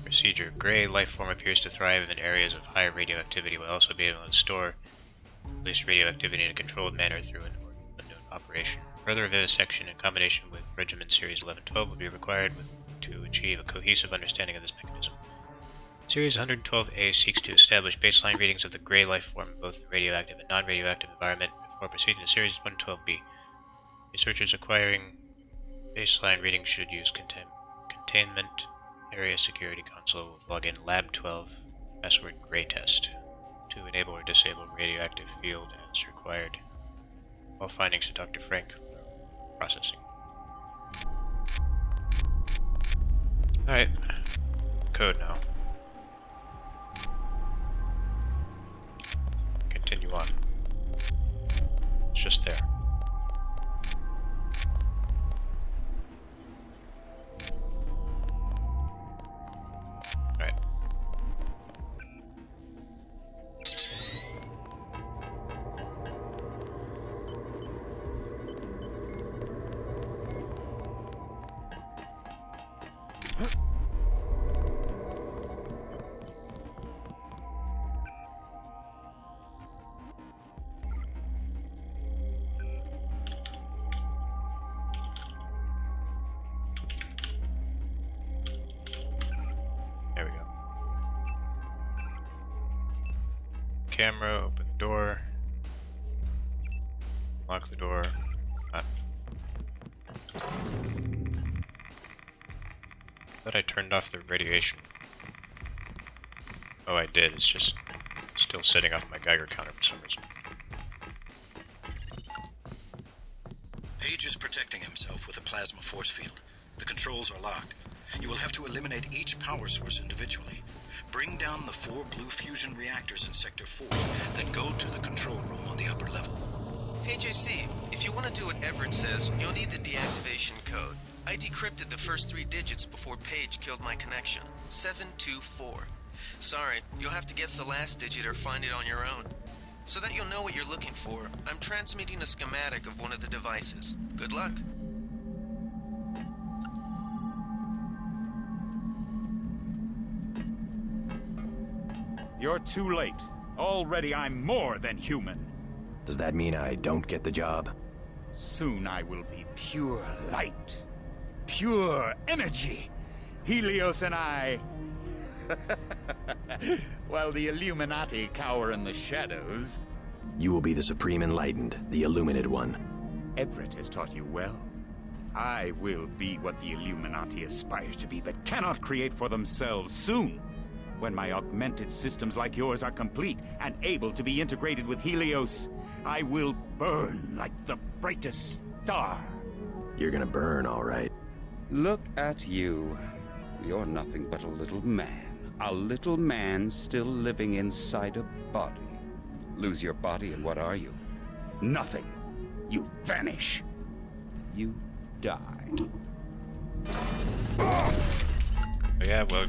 Procedure. Gray lifeform appears to thrive in areas of high radioactivity while also being able to store released radioactivity in a controlled manner through an unknown operation. Further vivisection in combination with regimen series 1112 will be required to achieve a cohesive understanding of this mechanism. Series 112A seeks to establish baseline readings of the gray lifeform in both the radioactive and non-radioactive environment before proceeding to Series 112B. Researchers acquiring baseline readings should use containment area security console with login lab 12 password gray test to enable or disable radioactive field as required. All findings to Dr. Frank. Processing. Alright. Code now. Continue on. It's just there. Alright. There we go. Camera, open the door. Lock the door. Thought I turned off the radiation. Oh, I did. It's just still sitting off my Geiger counter for some reason. Page is protecting himself with a plasma force field. The controls are locked. You will have to eliminate each power source individually. Bring down the 4 blue fusion reactors in Sector 4, then go to the control room on the upper level. Hey JC, if you want to do what Everett says, you'll need the deactivation code. I decrypted the first 3 digits before Page killed my connection. 724. Sorry, you'll have to guess the last digit or find it on your own. So that you'll know what you're looking for, I'm transmitting a schematic of one of the devices. Good luck. You're too late. Already I'm more than human. Does that mean I don't get the job? Soon I will be pure light. Pure energy. Helios and I... While the Illuminati cower in the shadows... You will be the Supreme Enlightened, the Illuminated One. Everett has taught you well. I will be what the Illuminati aspire to be, but cannot create for themselves soon. When my augmented systems like yours are complete and able to be integrated with Helios, I will burn like the brightest star. You're gonna burn, all right. Look at you. You're nothing but a little man. A little man still living inside a body. Lose your body and what are you? Nothing. You vanish. You die. Yeah, well,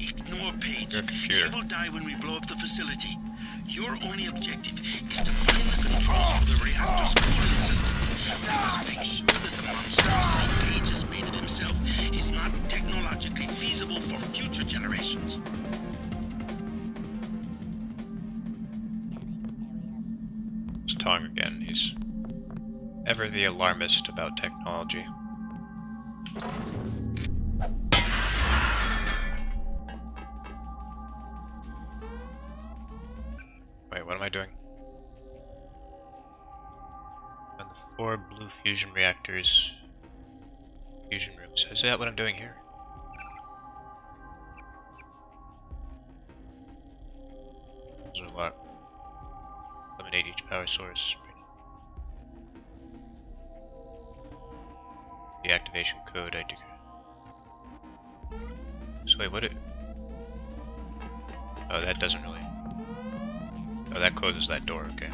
Ignore Page. your computer. He will die when we blow up the facility. Your only objective is to find the controls for the reactor's cooling system. We must make sure that the monstrosity Page has made of himself is not technologically feasible for future generations. It's Tong again. He's ever the alarmist about technology. Wait, what am I doing? And the 4 blue fusion reactors. Fusion rooms. Is that what I'm doing here? Those are locked. Eliminate each power source. The activation code I do. So wait, what it? Oh, that doesn't really. Oh, that closes that door. Okay.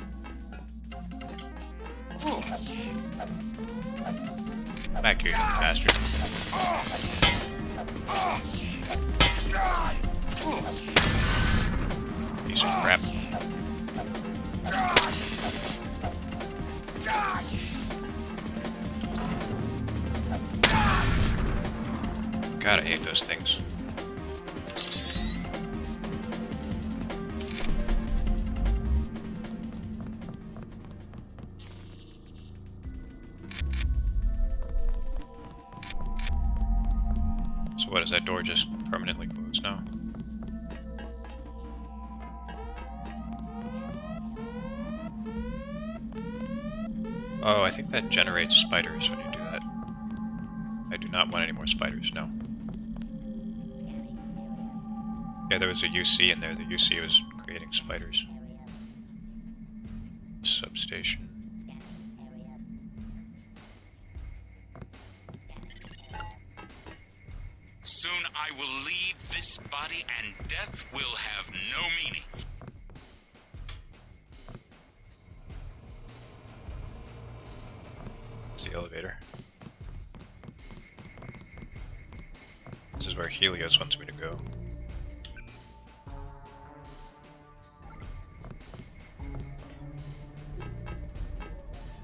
Back here, you bastard. Piece of crap. God, I hate those things. So what, is that door just permanently closed now? Oh, I think that generates spiders when you do that. I do not want any more spiders, no. Yeah, there was a UC in there. The UC was creating spiders. Substation. Soon I will leave this body and death will have no meaning. It's the elevator. This is where Helios wants me to go.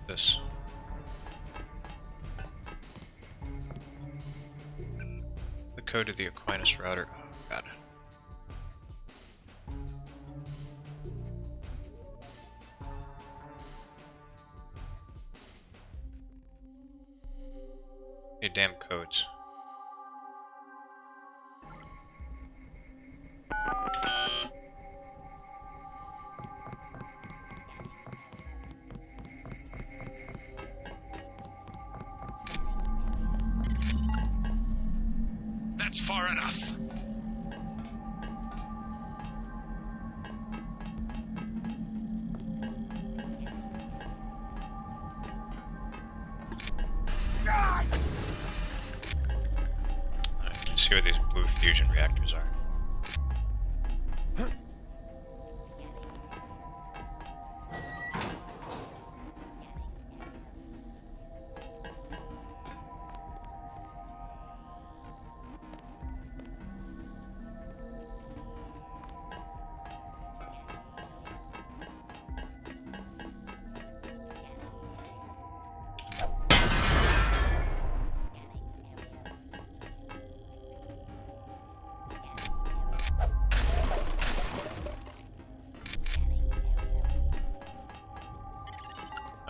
This. The code of the Aquinas router. Oh, God. Hey, damn codes. That's far enough. Alright, let's see where these blue fusion reactors are.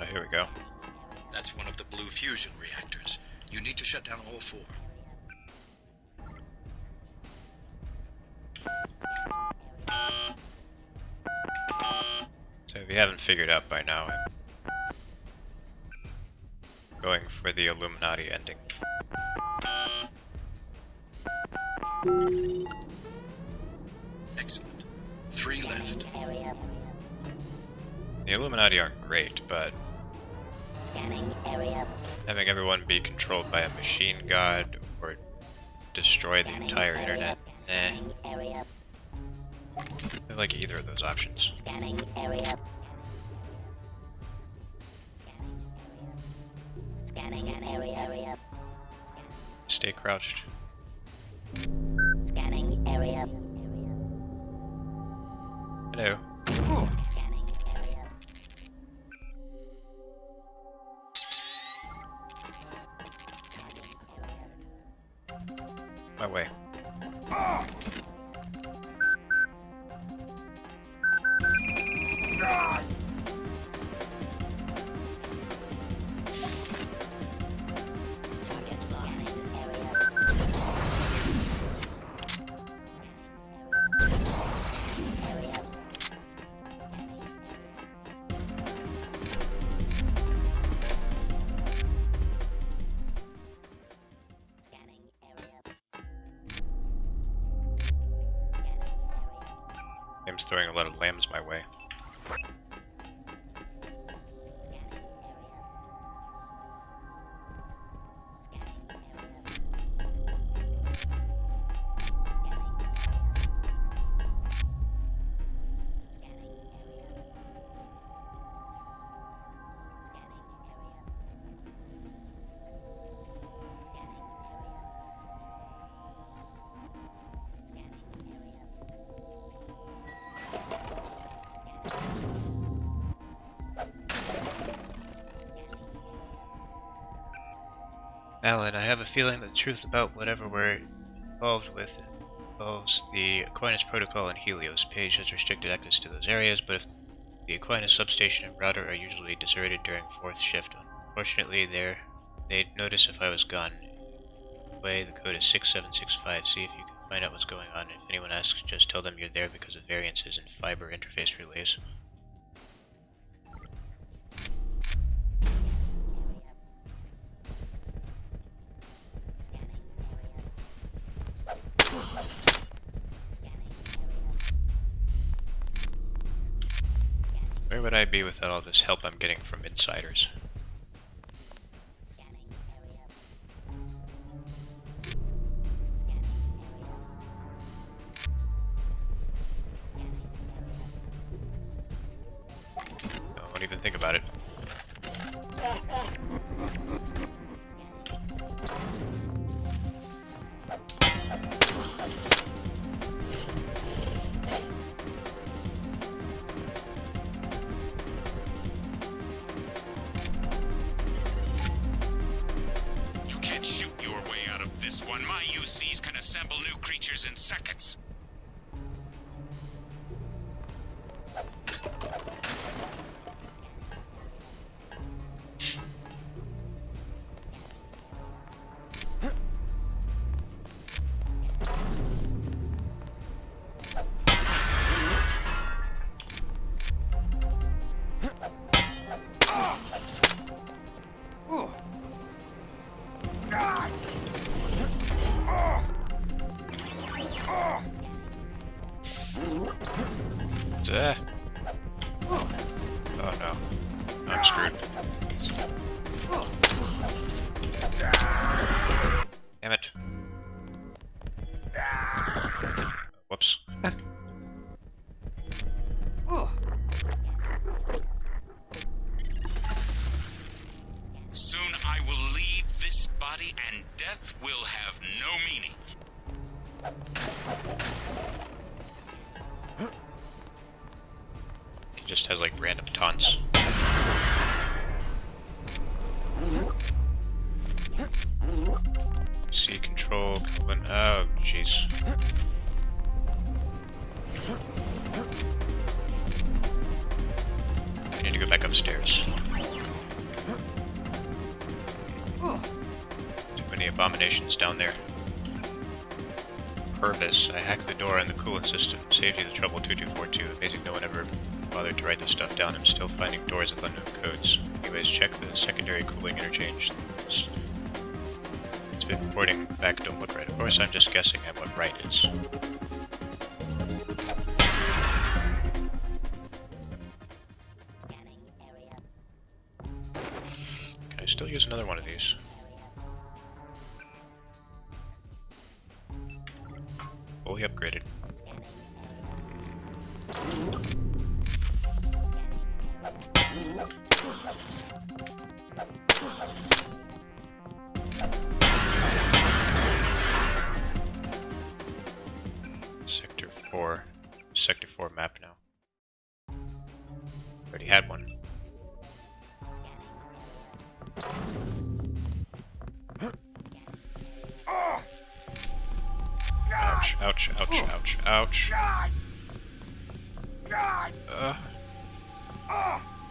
Here we go. That's one of the blue fusion reactors. You need to shut down all 4. So if you haven't figured out by now, I'm going for the Illuminati ending. left. The Illuminati aren't great, but having everyone be controlled by a machine god or destroy the entire internet, I like either of those options. Stay crouched. Scanning area. Hello. My way. Game's throwing a lot of lambs my way. Alan, I have a feeling that the truth about whatever we're involved with involves the Aquinas Protocol and Helios. Page has restricted access to those areas, but if the Aquinas substation and router are usually deserted during 4th shift. Unfortunately, they'd notice if I was gone. Anyway, the code is 6765. See if you can find out what's going on. If anyone asks, just tell them you're there because of variances in fiber interface relays. Where would I be without all this help I'm getting from insiders? No, I won't even think about it. My UCs can assemble new creatures in seconds. Oh no. I'm screwed. Damn it. Whoops. Soon I will leave this body and death will have no meaning. He just has like random taunts. C control, oh jeez. I need to go back upstairs. Too many abominations down there. Purvis. I hacked the door on the coolant system. Saved you the trouble 2242. Amazing no one ever bothered to write this stuff down. I'm still finding doors with unknown codes. Anyways, check the secondary cooling interchange. It's been reporting back, don't look right. Of course, I'm just guessing at what right is. still use another one of these. Fully upgraded. Sector 4 map now. Already had one. Ouch, ouch, ouch, ouch, ouch.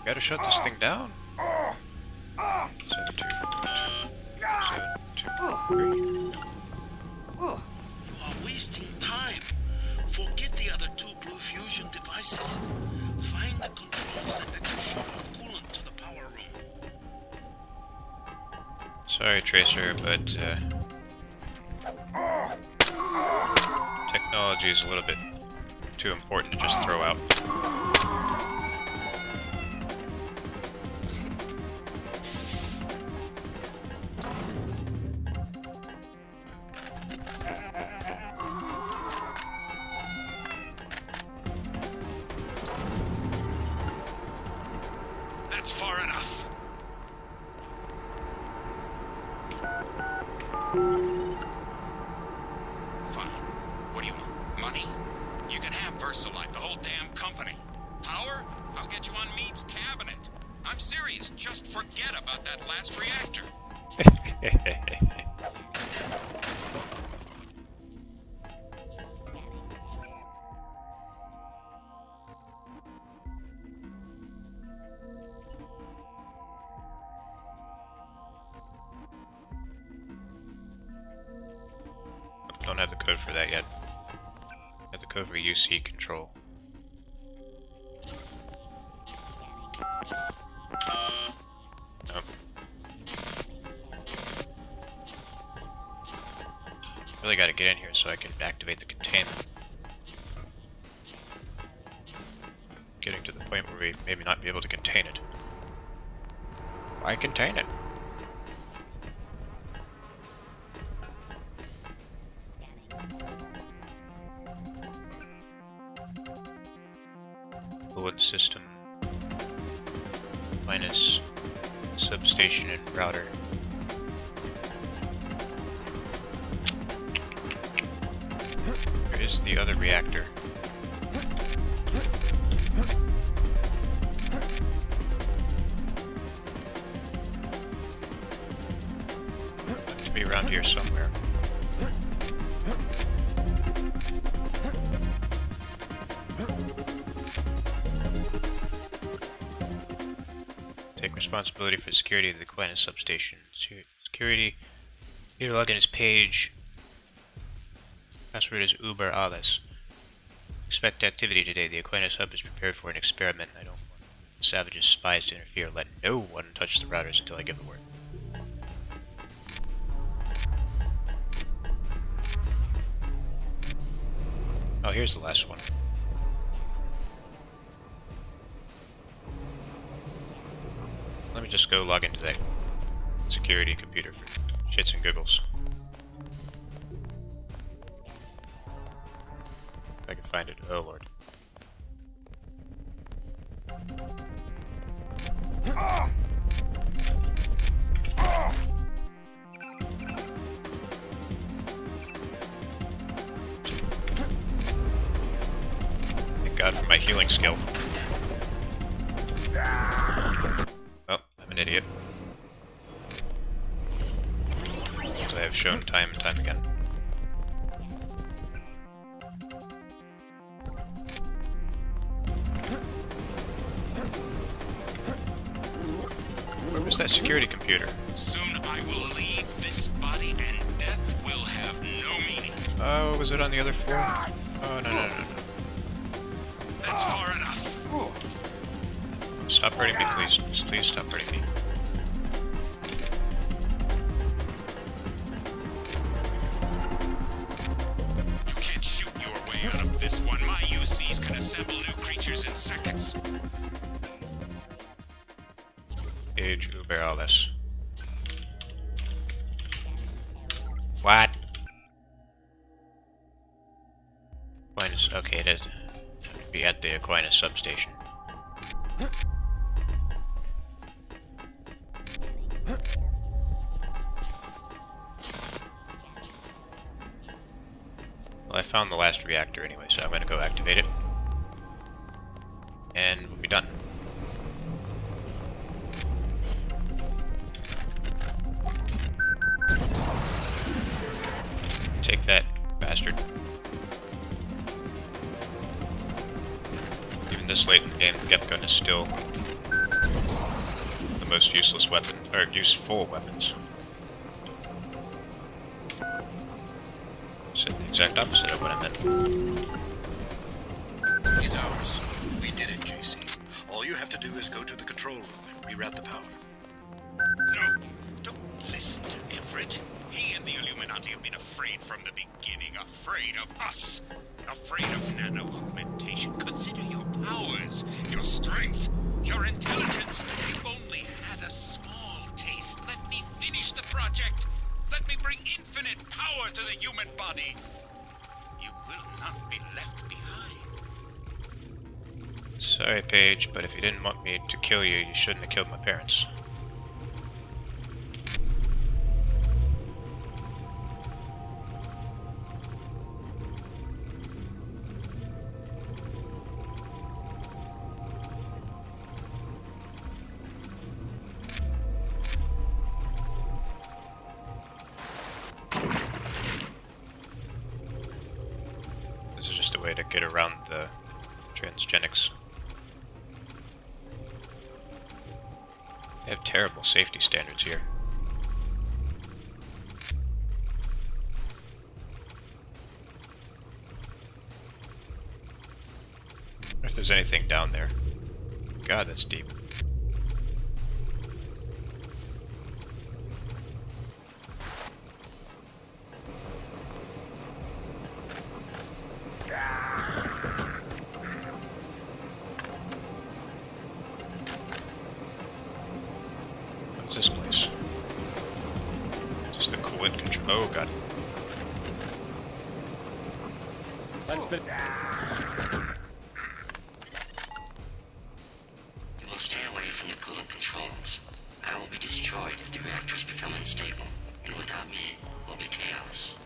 Gotta shut this thing down. 7, 2, 7, 2, 3. You are wasting time. Forget the other 2 blue fusion devices. Find the controls that let you shut off coolant to the power room. Sorry, Tracer, but technology is a little bit too important to just throw out. That's far enough. Fine. What do you want? Money? You can have Versalite, the whole damn company. Power? I'll get you on Mead's cabinet. I'm serious. Just forget about that last reactor. Don't have the code for that yet. I have the code for UC control. Nope. Really gotta get in here so I can activate the containment. Getting to the point where we maybe not be able to contain it. Why contain it? Fluid system minus substation and router. Where is the other reactor? It should be around here somewhere. Take responsibility for the security of the Aquinas substation. Security. Here to log in his page. Password is Uber Alles. Expect activity today. The Aquinas hub is prepared for an experiment. I don't want savages, spies to interfere. Let no one touch the routers until I give the word. Oh, here's the last one. Let me just go log into that security computer for shits and giggles. If I can find it. Oh lord. Thank God for my healing skill. Oh, I'm an idiot. As I have shown time and time again. Where was that security computer? Soon I will leave this body and death will have no meaning. Oh, was it on the other floor? Oh, no. That's far enough. Stop hurting me, please. Please stop hurting me. You can't shoot your way out of this one. My UCs can assemble new creatures in seconds. Age Uber Alles. What? Aquinas. Okay, it is. Be at the Aquinas substation. Well, I found the last reactor anyway, so I'm gonna go activate it. And we'll be done. Take that, bastard. Even this late in the game, the Geth gun is still the most useless weapon, or useful weapons. So the exact opposite of what I meant. He's ours. We did it, JC. All you have to do is go to the control room and reroute the power. No, don't listen to Everett. He and the Illuminati have been afraid from the beginning. Afraid of us. Afraid of nano-augmentation. Consider your powers, your strength, your intelligence. You've only had a small taste. Let me finish the project. Let me bring infinite power to the human body. You will not be left behind. Sorry, Paige, but if you didn't want me to kill you, you shouldn't have killed my parents. This is just a way to get around the transgenics. They have terrible safety standards here. I wonder if there's anything down there. God, that's deep. What's this place? Is this the coolant control? Oh god. Let's be. You will stay away from the coolant controls. I will be destroyed if the reactors become unstable, and without me, will be chaos.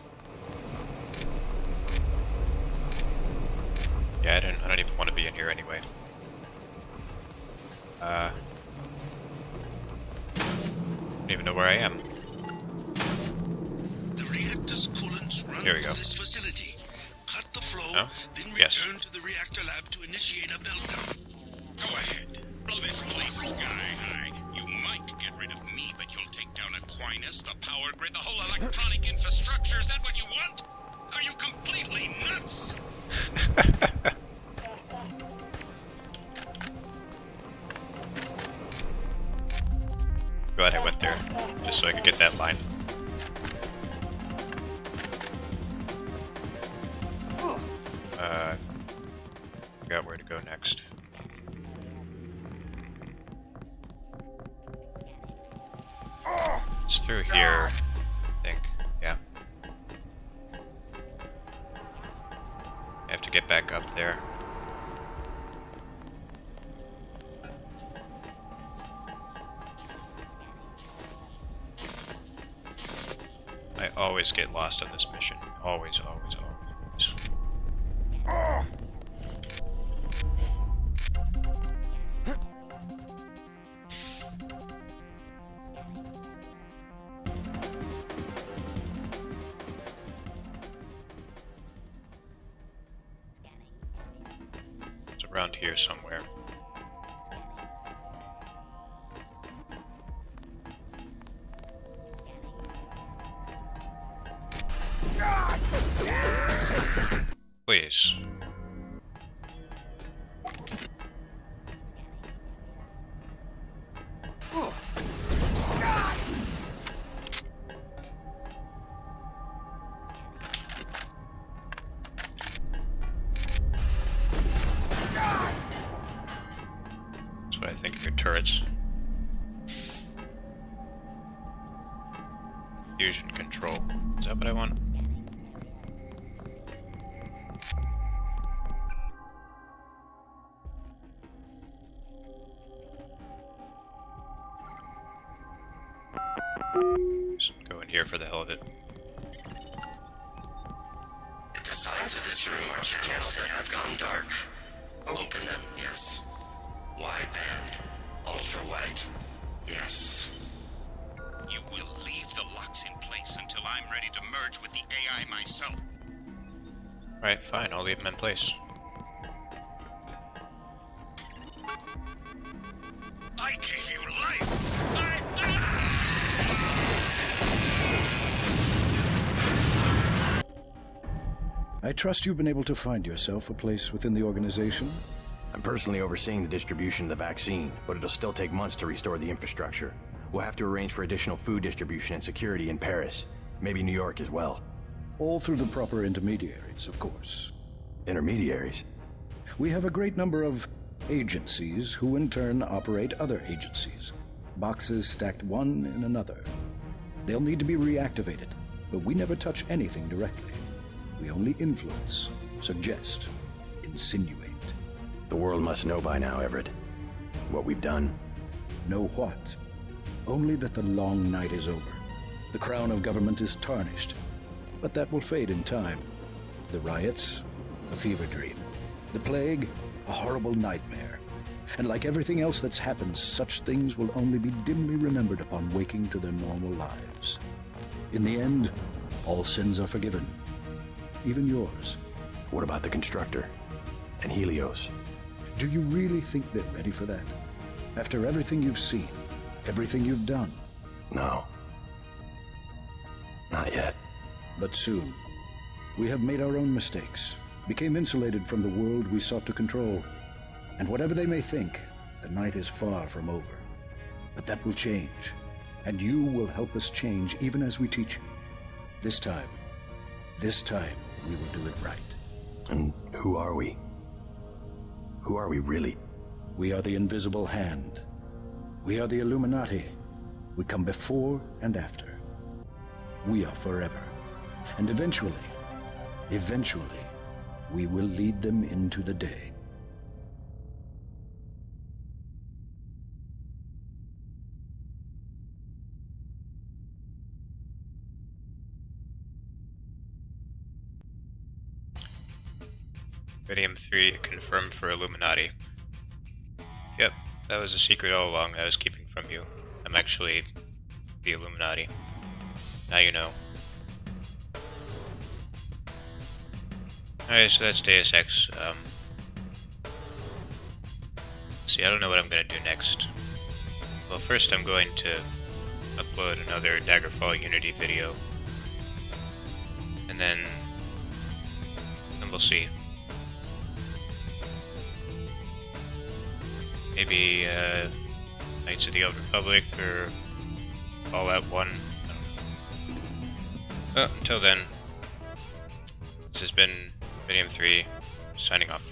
Yeah, I don't even want to be in here anyway. I don't even know where I am. The reactor's coolants run Here we go. through this facility. Cut the flow, Oh? then Yes. return to the reactor lab to initiate a meltdown. Go ahead. Blow this place sky high. You might get rid of me, but you'll take down Aquinas, the power grid, the whole electronic infrastructure. Is that what you want? Are you completely nuts? Glad I went there, just so I could get that line. Forgot where to go next. It's through here, I think. Yeah. I have to get back up there. I always get lost on this mission. Always, always, always. It's around here somewhere. Please. That's what I think of your turrets. Fusion control. Is that what I want? Just go in here for the hell of it. The sides of this room are channels that have gone dark. Open them, yes. Wideband. Ultra-wide. Yes. You will leave the locks in place until I'm ready to merge with the AI myself. Right, fine, I'll leave them in place. I gave you life! I trust you've been able to find yourself a place within the organization. I'm personally overseeing the distribution of the vaccine, but it'll still take months to restore the infrastructure. We'll have to arrange for additional food distribution and security in Paris, maybe New York as well. All through the proper intermediaries, of course. Intermediaries? We have a great number of agencies who in turn operate other agencies. Boxes stacked one in another. They'll need to be reactivated, but we never touch anything directly. We only influence, suggest, insinuate. The world must know by now, Everett. What we've done. Know what? Only that the long night is over. The crown of government is tarnished. But that will fade in time. The riots, a fever dream. The plague, a horrible nightmare. And like everything else that's happened, such things will only be dimly remembered upon waking to their normal lives. In the end, all sins are forgiven. Even yours. What about the Constructor? And Helios? Do you really think they're ready for that? After everything you've seen, everything you've done? No. Not yet. But soon. We have made our own mistakes, became insulated from the world we sought to control. And whatever they may think, the night is far from over. But that will change, and you will help us change even as we teach you. This time, we will do it right. And who are we? Who are we really? We are the invisible hand. We are the Illuminati. We come before and after. We are forever. And eventually, we will lead them into the day. Iridium 3 confirmed for Illuminati. Yep, that was a secret all along I was keeping from you. I'm actually the Illuminati. Now you know. Alright, so that's Deus Ex. See, I don't know what I'm gonna do next. Well, first I'm going to upload another Daggerfall Unity video. And then we'll see. Maybe Knights of the Old Republic or Fallout 1. I don't know. Well, until then, this has been Iridium 3 signing off.